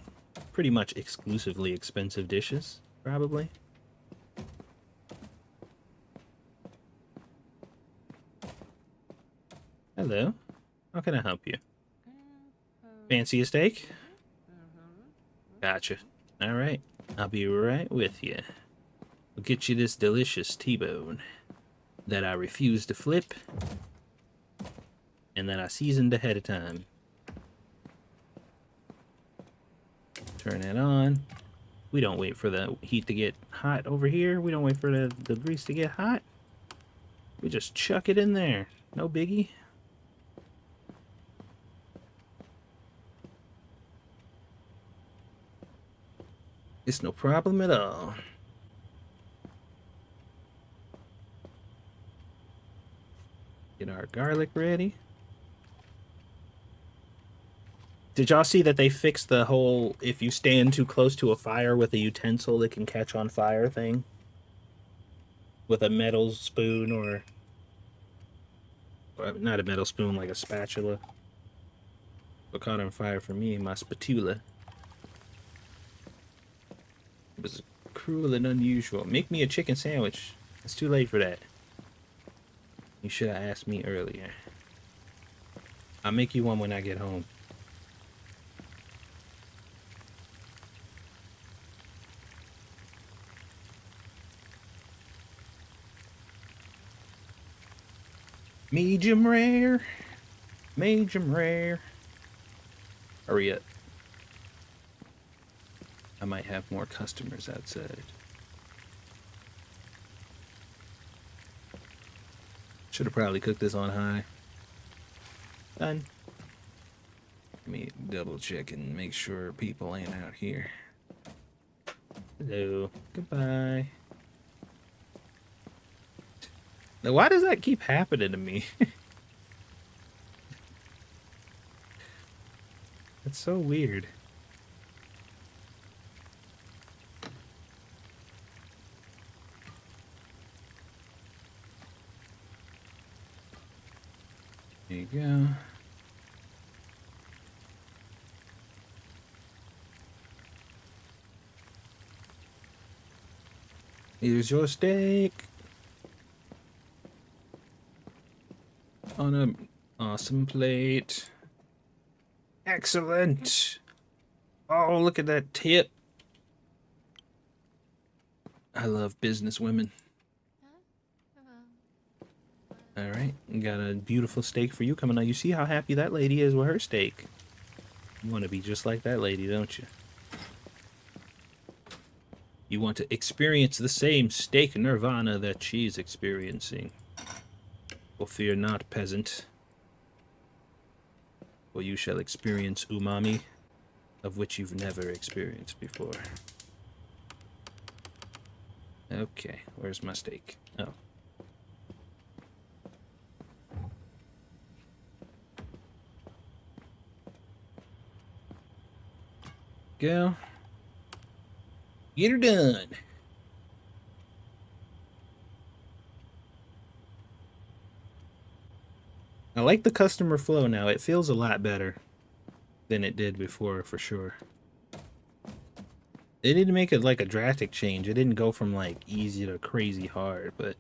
pretty much exclusively expensive dishes, probably. Hello. How can I help you? Fancy a steak? Gotcha. All right. I'll be right with you. We'll get you this delicious T-bone that I refuse to flip and that I seasoned ahead of time. Turn it on. We don't wait for the heat to get hot over here. We don't wait for the grease to get hot. We just chuck it in there. No biggie. It's no problem at all. Get our garlic ready. Did y'all see that they fixed the whole if you stand too close to a fire with a utensil it can catch on fire thing? With a metal spoon or not a metal spoon, like a spatula. What caught on fire for me, my spatula. It was cruel and unusual. Make me a chicken sandwich. It's too late for that. You should have asked me earlier. I'll make you one when I get home. Medium rare. Medium rare. Hurry up. I might have more customers outside. Should have probably cooked this on high. Done. Let me double check and make sure people ain't out here. Hello. Goodbye. Now, why does that keep happening to me? It's so weird. There you go. Here's your steak. On an awesome plate. Excellent. Oh, look at that tip. I love business women. All right, got a beautiful steak for you coming out. You see how happy that lady is with her steak. You want to be just like that lady, don't you? You want to experience the same steak nirvana that she's experiencing. Well, fear not, peasant. For you shall experience umami, of which you've never experienced before. Okay, where's my steak? Oh. Go. Get her done. I like the customer flow now. It feels a lot better than it did before, for sure. They didn't make it like a drastic change. It didn't go from like easy to crazy hard, but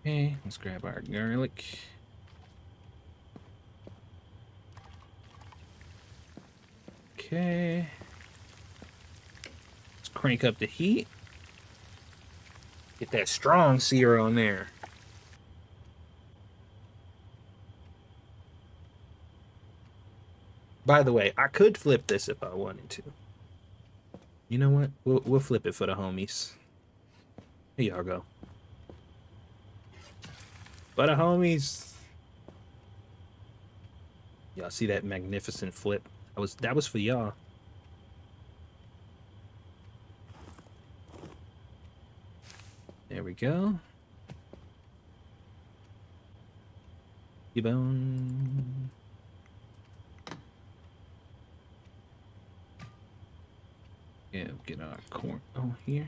okay, let's grab our garlic. Okay. Let's crank up the heat. Get that strong sear on there. By the way, I could flip this if I wanted to. You know what? We'll flip it for the homies. Here y'all go. For the homies. Y'all see that magnificent flip? That was for y'all. There we go. T-bone. Yeah, get our corn on here.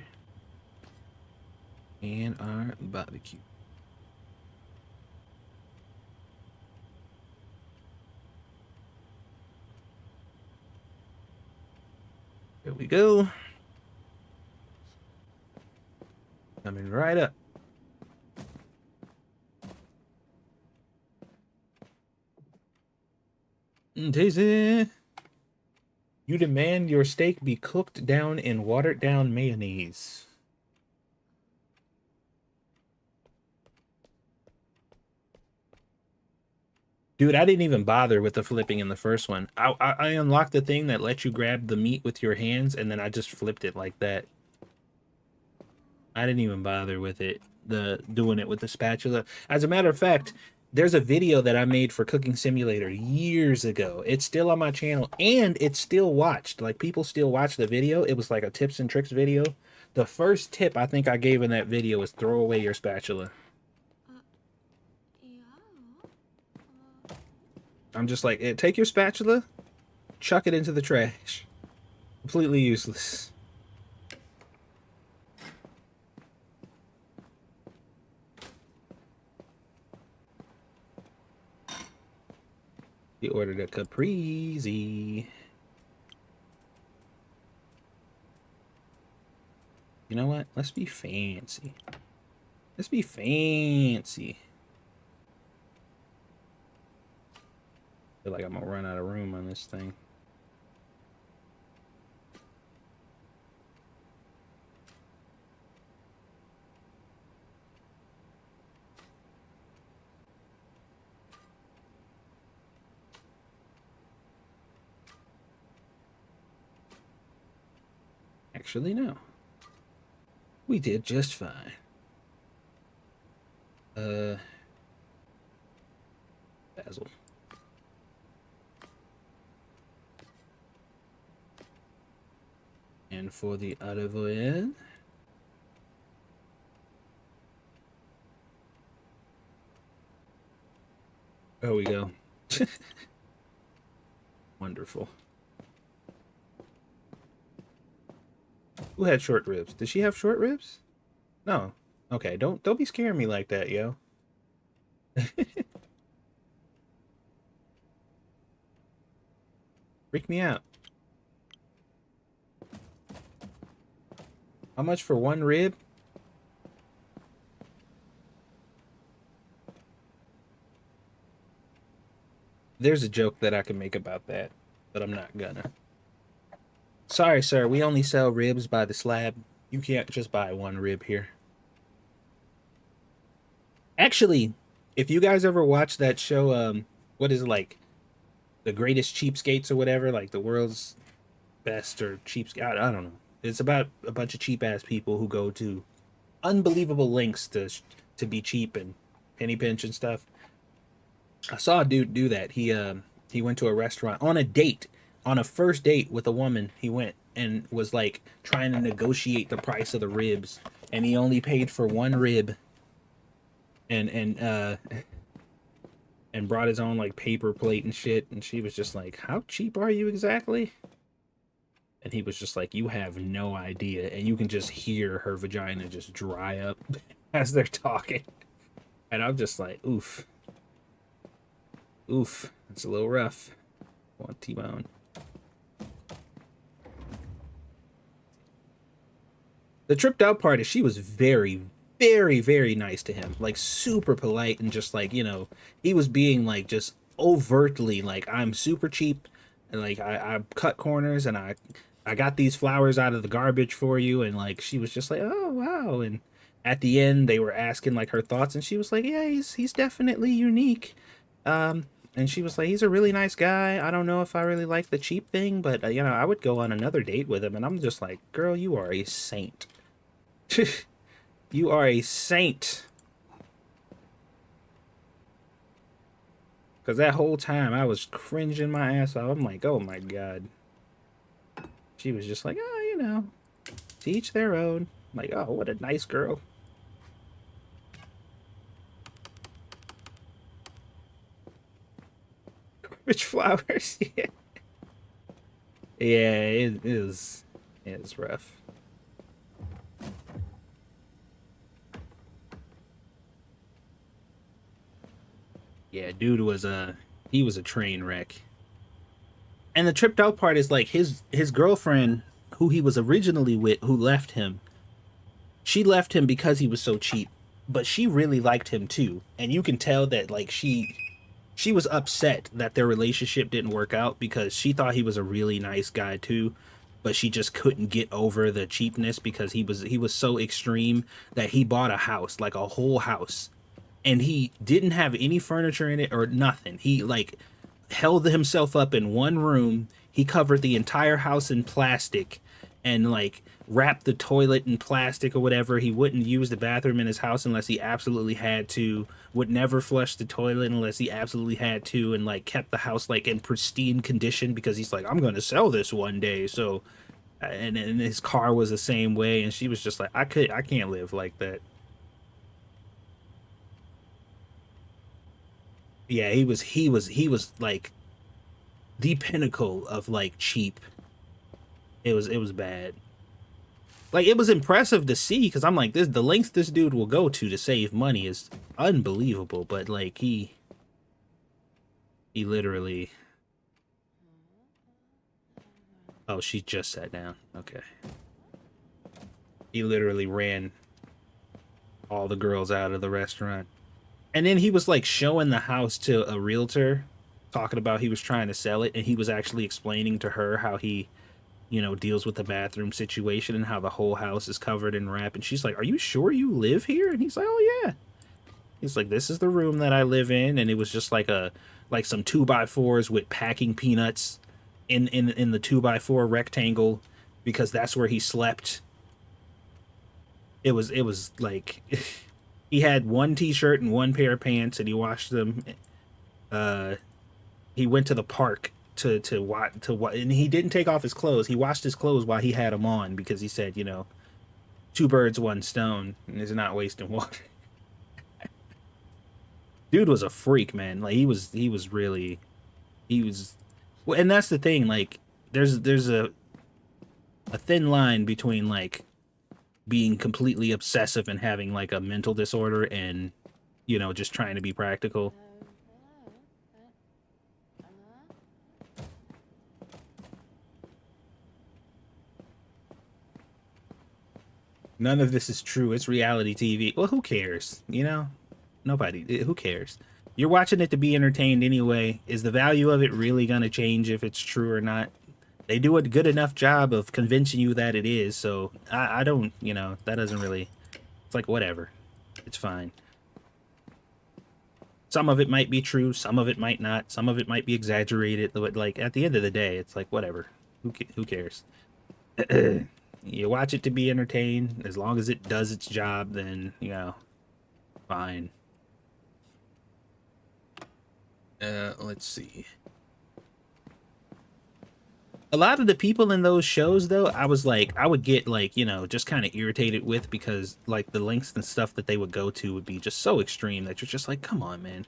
And our barbecue. There we go. Coming right up. Tasty. You demand your steak be cooked down in watered down mayonnaise. Dude, I didn't even bother with the flipping in the first one. I unlocked the thing that lets you grab the meat with your hands, and then I just flipped it like that. I didn't even bother with it, doing it with the spatula. As a matter of fact, there's a video that I made for Cooking Simulator years ago. It's still on my channel, and it's still watched. Like, people still watch the video. It was like a tips and tricks video. The first tip I think I gave in that video was throw away your spatula. I'm just like, take your spatula, chuck it into the trash. Completely useless. You ordered a caprese. You know what? Let's be fancy. Let's be fancy. I feel like I'm gonna run out of room on this thing. Actually, no. We did just fine. Basil. And for the olive oil, there we go. Wonderful. Who had short ribs? Did she have short ribs? No. Okay, don't be scaring me like that, yo. Freak me out. How much for one rib? There's a joke that I can make about that, but I'm not gonna. Sorry, sir, we only sell ribs by the slab. You can't just buy one rib here. Actually, if you guys ever watch that show, what is it, like, The Greatest Cheapskates or whatever, like the world's best or cheapskate, I don't know. It's about a bunch of cheap ass people who go to unbelievable lengths to be cheap and penny pinch and stuff. I saw a dude do that. He went to a restaurant on a date, on a first date with a woman. He went and was like trying to negotiate the price of the ribs, and he only paid for one rib. And brought his own like paper plate and shit. And she was just like, "How cheap are you exactly?" And he was just like, "You have no idea." And you can just hear her vagina just dry up as they're talking. And I'm just like, oof. Oof. It's a little rough. I want T-bone. The tripped out part is she was very, very, very nice to him. Like, super polite and just like, you know, he was being like just overtly like, "I'm super cheap. And like I cut corners and I got these flowers out of the garbage for you, and like she was just like, oh wow. And at the end they were asking like her thoughts, and she was like, yeah, he's definitely unique. And she was like, he's a really nice guy. I don't know if I really like the cheap thing, but you know, I would go on another date with him. And I'm just like, girl, you are a saint. You are a saint. Because that whole time I was cringing my ass off. I'm like, oh my God. She was just like, oh, you know, to each their own. I'm like, oh, what a nice girl. Which flowers? Yeah. Yeah, it is. It's rough. Yeah, dude was he was a train wreck. And the tripped out part is like his girlfriend, who he was originally with, who left him. She left him because he was so cheap, but she really liked him too. And you can tell that like she was upset that their relationship didn't work out because she thought he was a really nice guy too, but she just couldn't get over the cheapness because he was so extreme that he bought a house, like a whole house, and he didn't have any furniture in it or nothing. He like held himself up in one room. He covered the entire house in plastic and like wrapped the toilet in plastic or whatever. He wouldn't use the bathroom in his house unless he absolutely had to. Would never flush the toilet unless he absolutely had to, and like kept the house like in pristine condition because he's like, I'm gonna sell this one day. So, and his car was the same way, and she was just like, I can't live like that. Yeah, he was like the pinnacle of like cheap. It was bad. Like it was impressive to see because I'm like, this the lengths this dude will go to save money is unbelievable. But like he literally. Oh, she just sat down. Okay. He literally ran all the girls out of the restaurant. And then he was like showing the house to a realtor, talking about he was trying to sell it, and he was actually explaining to her how he, deals with the bathroom situation and how the whole house is covered in wrap. And she's like, "Are you sure you live here?" And he's like, "Oh yeah." He's like, "This is the room that I live in," and it was just like some two by fours with packing peanuts in the two by four rectangle because that's where he slept. It was like he had one t-shirt and one pair of pants and he washed them. uh he went to the park to and he didn't take off his clothes. He washed his clothes while he had them on because he said, two birds one stone and is not wasting water. Dude was a freak, man. Like he was really he was well, and that's the thing, like there's a thin line between like being completely obsessive and having like a mental disorder and just trying to be practical. None of this is true. It's reality TV. Well, who cares? Nobody. Who cares? You're watching it to be entertained anyway. Is the value of it really going to change if it's true or not? They do a good enough job of convincing you that it is. So I don't, that doesn't really. It's like whatever. It's fine. Some of it might be true. Some of it might not. Some of it might be exaggerated. But like at the end of the day, it's like whatever. Who cares? You watch it to be entertained. As long as it does its job, then fine. Let's see. A lot of the people in those shows, though, I was like, I would get like, just kind of irritated with because like the lengths and stuff that they would go to would be just so extreme that you're just like, come on, man,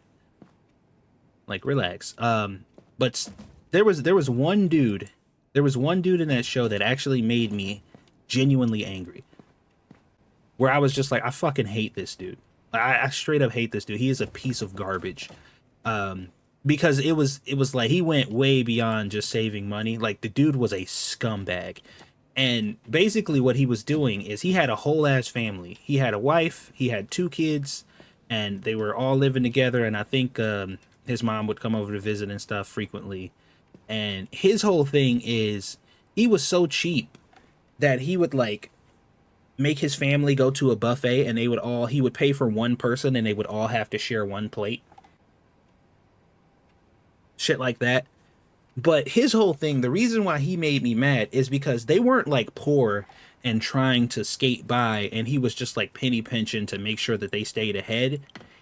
like relax. But there was one dude in that show that actually made me genuinely angry. Where I was just like, I fucking hate this dude. I straight up hate this dude. He is a piece of garbage. Um, because it was like he went way beyond just saving money. Like the dude was a scumbag. And basically what he was doing is he had a whole ass family. He had a wife, he had two kids, and they were all living together. And I think his mom would come over to visit and stuff frequently. And his whole thing is he was so cheap that he would like make his family go to a buffet and he would pay for one person and they would all have to share one plate. Shit like that. But his whole thing, the reason why he made me mad is because they weren't like poor and trying to skate by and he was just like penny pinching to make sure that they stayed ahead.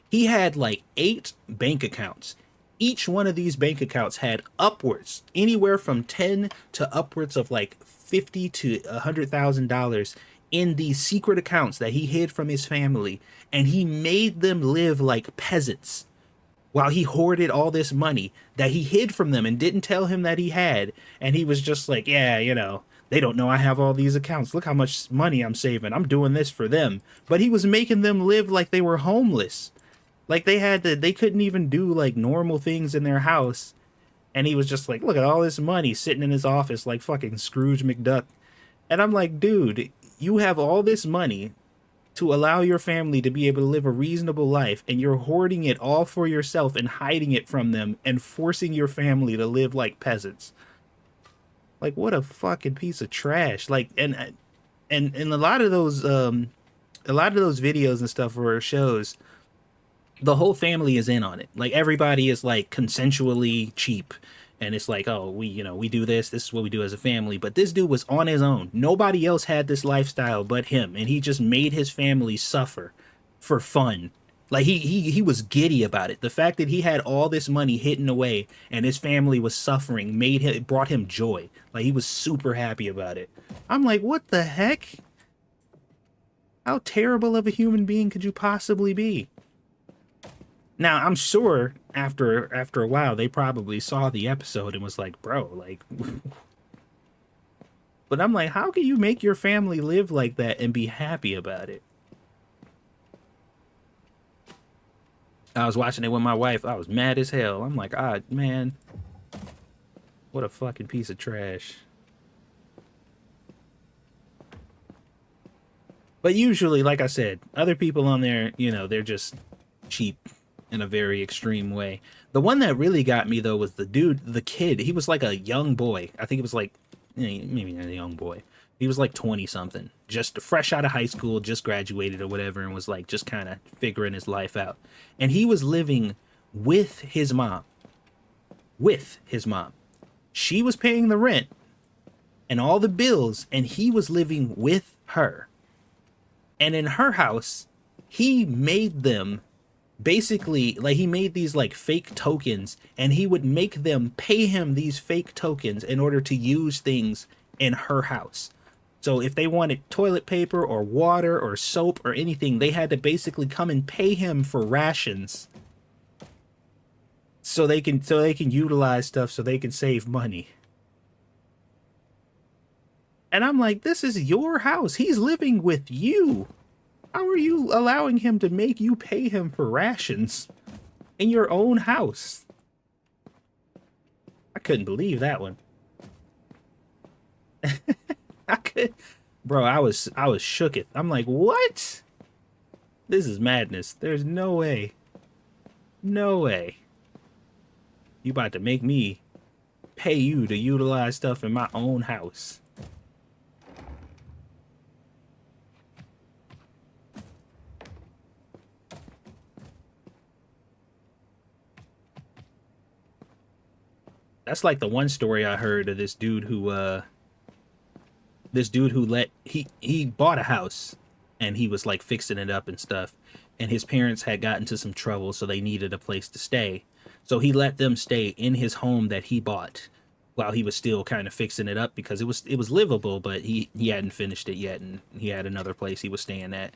He had like 8 bank accounts. Each one of these bank accounts had upwards, anywhere from 10 to upwards of like 50 to $100,000 in these secret accounts that he hid from his family, and he made them live like peasants while he hoarded all this money that he hid from them and didn't tell him that he had. And he was just like, yeah, you know, they don't know I have all these accounts. Look how much money I'm saving. I'm doing this for them. But he was making them live like they were homeless. Like they couldn't even do like normal things in their house. And he was just like, look at all this money sitting in his office like fucking Scrooge McDuck. And I'm like, dude, you have all this money to allow your family to be able to live a reasonable life, and you're hoarding it all for yourself and hiding it from them and forcing your family to live like peasants. Like, what a fucking piece of trash. Like, and a lot of those videos and stuff or shows, the whole family is in on it. Like, everybody is like consensually cheap. And it's like, oh, we do this is what we do as a family. But this dude was on his own. Nobody else had this lifestyle but him. And he just made his family suffer for fun. Like, he was giddy about it. The fact that he had all this money hidden away and his family was suffering it brought him joy. Like, he was super happy about it. I'm like, what the heck? How terrible of a human being could you possibly be? Now, I'm sure after a while, they probably saw the episode and was like, bro, like... But I'm like, how can you make your family live like that and be happy about it? I was watching it with my wife. I was mad as hell. I'm like, ah, man, what a fucking piece of trash. But usually, like I said, other people on there, you know, they're just cheap in a very extreme way. The one that really got me, though, was the kid. He was like a young boy. I think it was like, maybe not a young boy. He was like 20-something, just fresh out of high school, just graduated or whatever, and was like just kind of figuring his life out. And he was living with his mom. With his mom. She was paying the rent and all the bills, and he was living with her. And in her house, he made them basically, like, he made these like fake tokens, and he would make them pay him these fake tokens in order to use things in her house. So if they wanted toilet paper or water or soap or anything, they had to basically come and pay him for rations so they can utilize stuff, so they can save money. And I'm like, this is your house. He's living with you. How are you allowing him to make you pay him for rations in your own house? I couldn't believe that one. Bro, I was shooketh. I'm like, what? This is madness. There's no way. No way. You about to make me pay you to utilize stuff in my own house. That's like the one story I heard of this dude who he bought a house and he was like fixing it up and stuff, and his parents had gotten into some trouble, so they needed a place to stay. So he let them stay in his home that he bought while he was still kind of fixing it up, because it was livable, but he hadn't finished it yet, and he had another place he was staying at.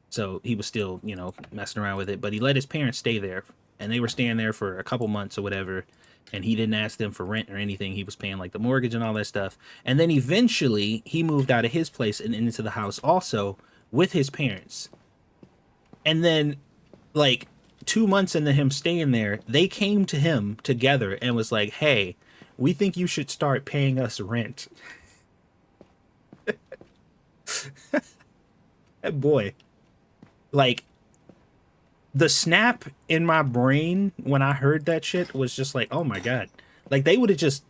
So he was still, you know, messing around with it, but he let his parents stay there, and they were staying there for a couple months or whatever. And he didn't ask them for rent or anything. He was paying like the mortgage and all that stuff. And then eventually he moved out of his place and into the house also with his parents. And then like 2 months into him staying there, they came to him together and was like, hey, we think you should start paying us rent. That boy. Like, the snap in my brain when I heard that shit was just like, oh my God. Like, they would have just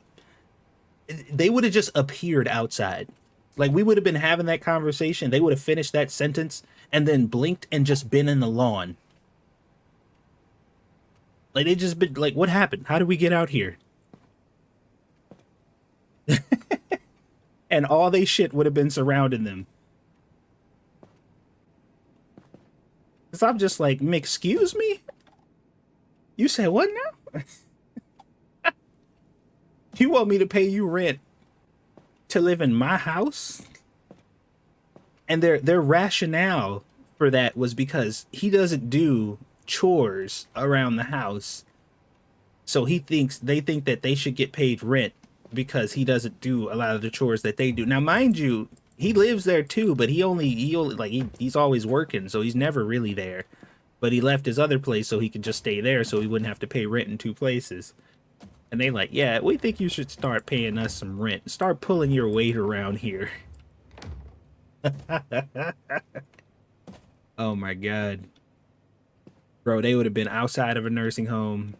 They would have just appeared outside. Like we would have been having that conversation. They would have finished that sentence and then blinked and just been in the lawn. Like they just been like, what happened? How did we get out here? And all they shit would have been surrounding them. Cause I'm just like, excuse me? You said what now? You want me to pay you rent to live in my house? And their rationale for that was because he doesn't do chores around the house. So they think that they should get paid rent because he doesn't do a lot of the chores that they do. Now, mind you, he lives there too, but he's always working, so he's never really there. But he left his other place so he could just stay there so he wouldn't have to pay rent in two places. And they like, yeah, we think you should start paying us some rent. Start pulling your weight around here. Oh my God. Bro, they would have been outside of a nursing home.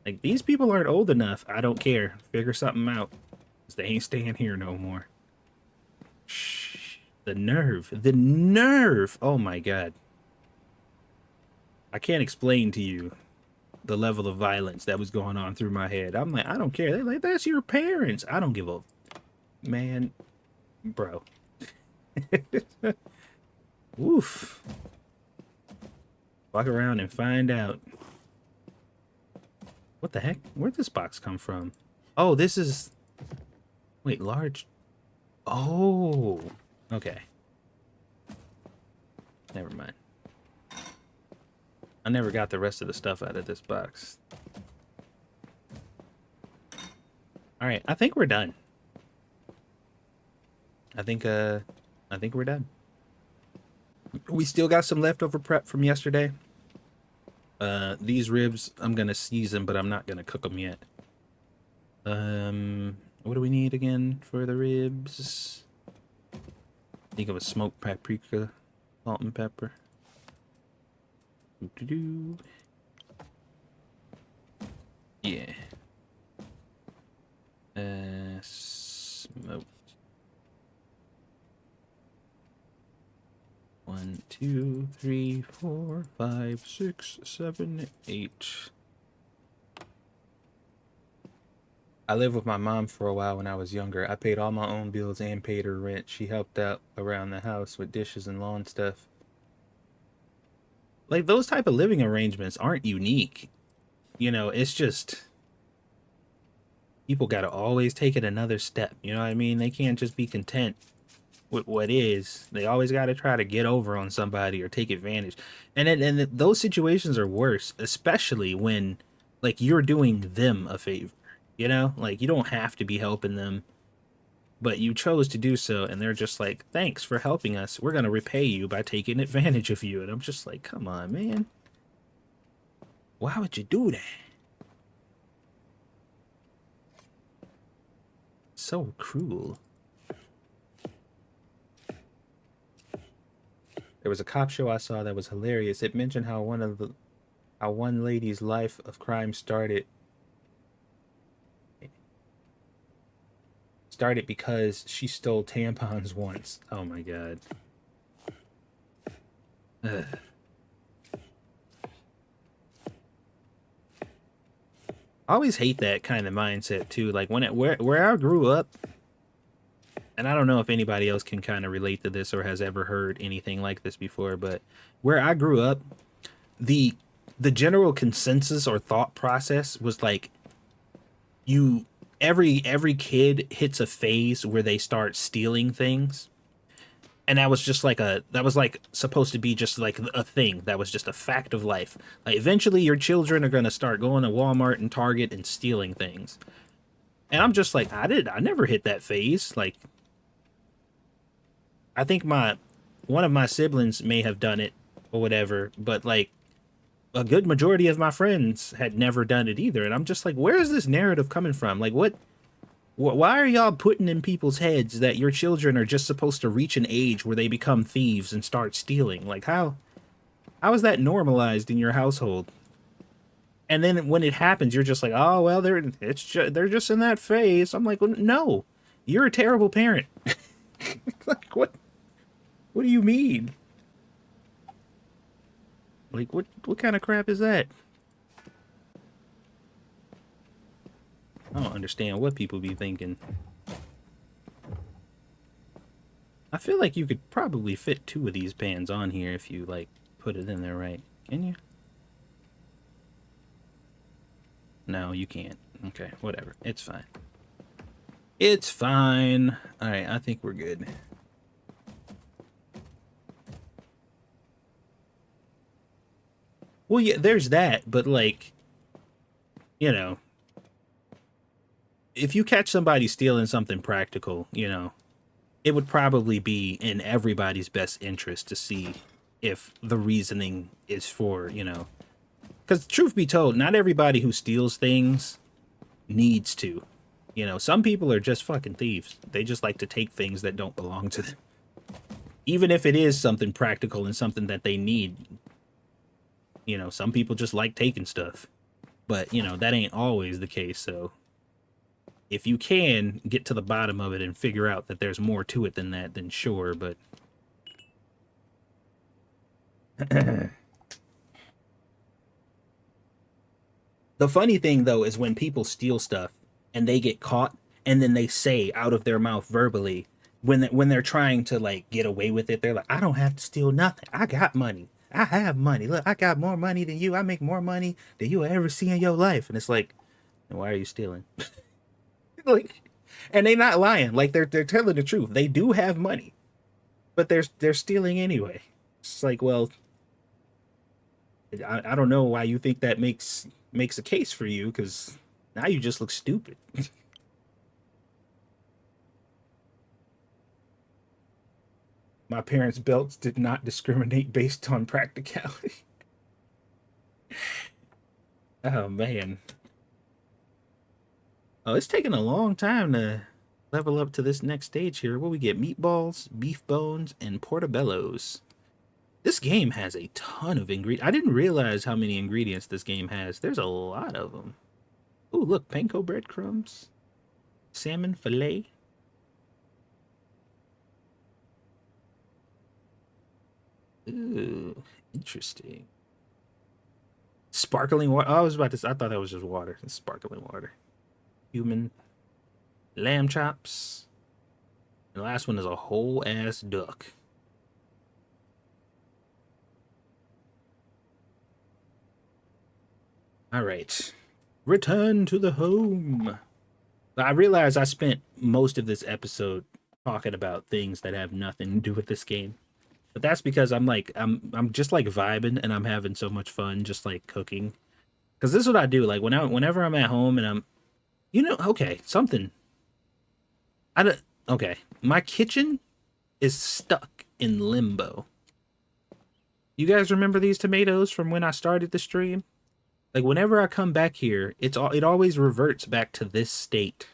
Like, these people aren't old enough. I don't care. Figure something out. 'Cause they ain't staying here no more. Shh. The nerve. The nerve! Oh my God. I can't explain to you the level of violence that was going on through my head. I'm like, I don't care. They're like, that's your parents. I don't give a... Man. Bro. Oof. Walk around and find out. What the heck? Where'd this box come from? Oh, this is... Wait, large... Oh. Okay. Never mind. I never got the rest of the stuff out of this box. Alright, I think we're done. I think we're done. We still got some leftover prep from yesterday. These ribs, I'm gonna season, but I'm not gonna cook them yet. What do we need again for the ribs? Think of a smoked paprika, salt and pepper. Doo-doo-doo. Yeah. Smoked. 1, 2, 3, 4, 5, 6, 7, 8. I lived with my mom for a while when I was younger. I paid all my own bills and paid her rent. She helped out around the house with dishes and lawn stuff. Like, those type of living arrangements aren't unique. You know, it's just... People gotta always take it another step. You know what I mean? They can't just be content with what is. They always got to try to get over on somebody or take advantage. And those situations are worse, especially when like you're doing them a favor, you know, like you don't have to be helping them, but you chose to do so. And they're just like, thanks for helping us. We're going to repay you by taking advantage of you. And I'm just like, come on, man. Why would you do that? So cruel. There was a cop show I saw that was hilarious. It mentioned how one lady's life of crime started because she stole tampons once. Oh my God. Ugh. I always hate that kind of mindset too. Like where I grew up, and I don't know if anybody else can kind of relate to this or has ever heard anything like this before, but where I grew up, the general consensus or thought process was like every kid hits a phase where they start stealing things. And that was just like supposed to be just like a thing. That was just a fact of life. Like eventually your children are going to start going to Walmart and Target and stealing things. And I'm just like, I never hit that phase. Like, I think one of my siblings may have done it or whatever, but like a good majority of my friends had never done it either. And I'm just like, where is this narrative coming from? Like, why are y'all putting in people's heads that your children are just supposed to reach an age where they become thieves and start stealing? Like, how is that normalized in your household? And then when it happens, you're just like, oh well, they're just in that phase. I'm like, well, no, you're a terrible parent. Like what do you mean? Like what kind of crap is that? I don't understand what people be thinking. I feel like you could probably fit 2 of these pans on here if you like put it in there right. Can you? No, you can't. Okay, whatever. It's fine. It's fine. All right, I think we're good. Well, yeah, there's that, but like, you know, if you catch somebody stealing something practical, it would probably be in everybody's best interest to see if the reasoning is for, because truth be told, not everybody who steals things needs to. Some people are just fucking thieves. They just like to take things that don't belong to them. Even if it is something practical and something that they need. Some people just like taking stuff. But, that ain't always the case, so if you can get to the bottom of it and figure out that there's more to it than that, then sure, but the funny thing though is when people steal stuff and they get caught and then they say out of their mouth verbally when they're trying to like get away with it, they're like, I don't have to steal nothing. I got money. I have money. Look, I got more money than you. I make more money than you will ever see in your life. And it's like, why are you stealing? Like, and they not lying. Like they're telling the truth. They do have money, but they're stealing anyway. It's like, well, I don't know why you think that makes a case for you, because now you just look stupid. My parents' belts did not discriminate based on practicality. Oh man. Oh, it's taking a long time to level up to this next stage here. What we get? Meatballs, beef bones, and portobellos. This game has a ton of ingredients. I didn't realize how many ingredients this game has. There's a lot of them. Oh, look, panko breadcrumbs, salmon fillet. Ooh, interesting. Sparkling water. Oh, I was about to say, I thought that was just water. It's sparkling water. Human lamb chops. And the last one is a whole ass duck. All right. Return to the home. I realize I spent most of this episode talking about things that have nothing to do with this game. But that's because I'm just like vibing and I'm having so much fun just like cooking. Cuz this is what I do, like whenever I'm at home and I'm okay, something. I don't okay, my kitchen is stuck in limbo. You guys remember these tomatoes from when I started the stream? Like whenever I come back here, it always reverts back to this state.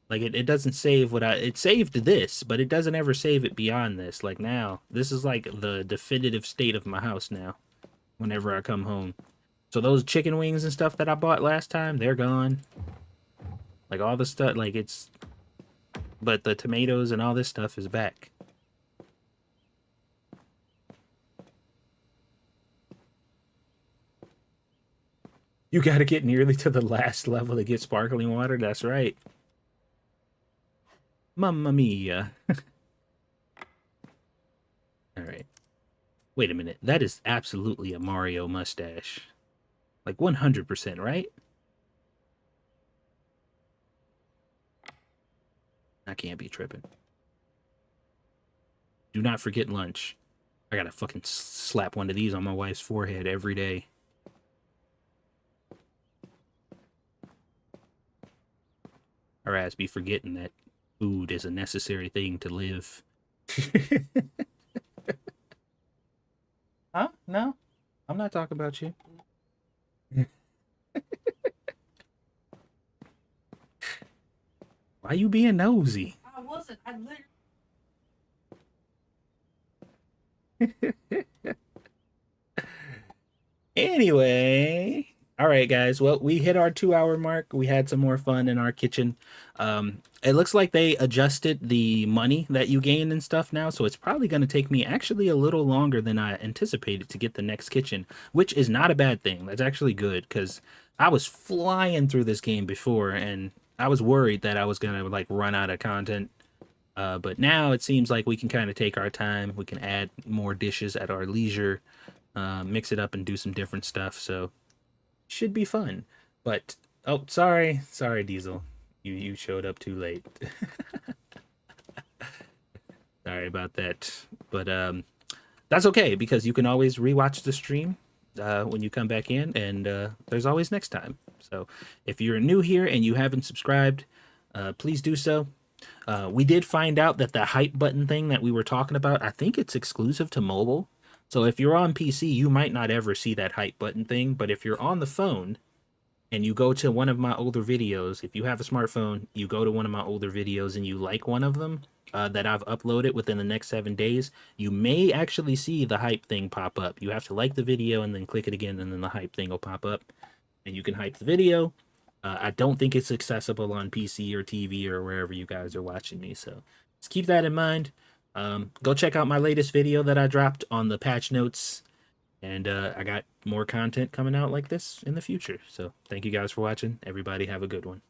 Like it doesn't save it saved this, but it doesn't ever save it beyond this. Like now, this is like the definitive state of my house now. Whenever I come home. So those chicken wings and stuff that I bought last time, they're gone. Like all the stuff, like but the tomatoes and all this stuff is back. You got to get nearly to the last level to get sparkling water. That's right. Mamma mia. All right. Wait a minute. That is absolutely a Mario mustache. Like 100%, right? I can't be tripping. Do not forget lunch. I gotta fucking slap one of these on my wife's forehead every day. Her ass be forgetting that food is a necessary thing to live. Huh? No, I'm not talking about you. Why you being nosy? I wasn't. I literally. Anyway, all right, guys. Well, we hit our 2 hour mark. We had some more fun in our kitchen. It looks like they adjusted the money that you gain and stuff now, so it's probably going to take me actually a little longer than I anticipated to get the next kitchen, which is not a bad thing. That's actually good because I was flying through this game before, and I was worried that I was gonna like run out of content. But now it seems like we can kind of take our time. We can add more dishes at our leisure, mix it up and do some different stuff. So should be fun. But oh, sorry, Diesel, you showed up too late. Sorry about that. But that's okay because you can always rewatch the stream when you come back in, and there's always next time. So if you're new here and you haven't subscribed, please do so. We did find out that the hype button thing that we were talking about, I think it's exclusive to mobile. So if you're on PC, you might not ever see that hype button thing. But if you're on the phone and you go to one of my older videos, if you have a smartphone, you go to one of my older videos and you like one of them that I've uploaded within the next 7 days, you may actually see the hype thing pop up. You have to like the video and then click it again, and then the hype thing will pop up and you can hype the video. I don't think it's accessible on PC or TV or wherever you guys are watching me. So just keep that in mind. Go check out my latest video that I dropped on the patch notes. And I got more content coming out like this in the future. So thank you guys for watching. Everybody have a good one.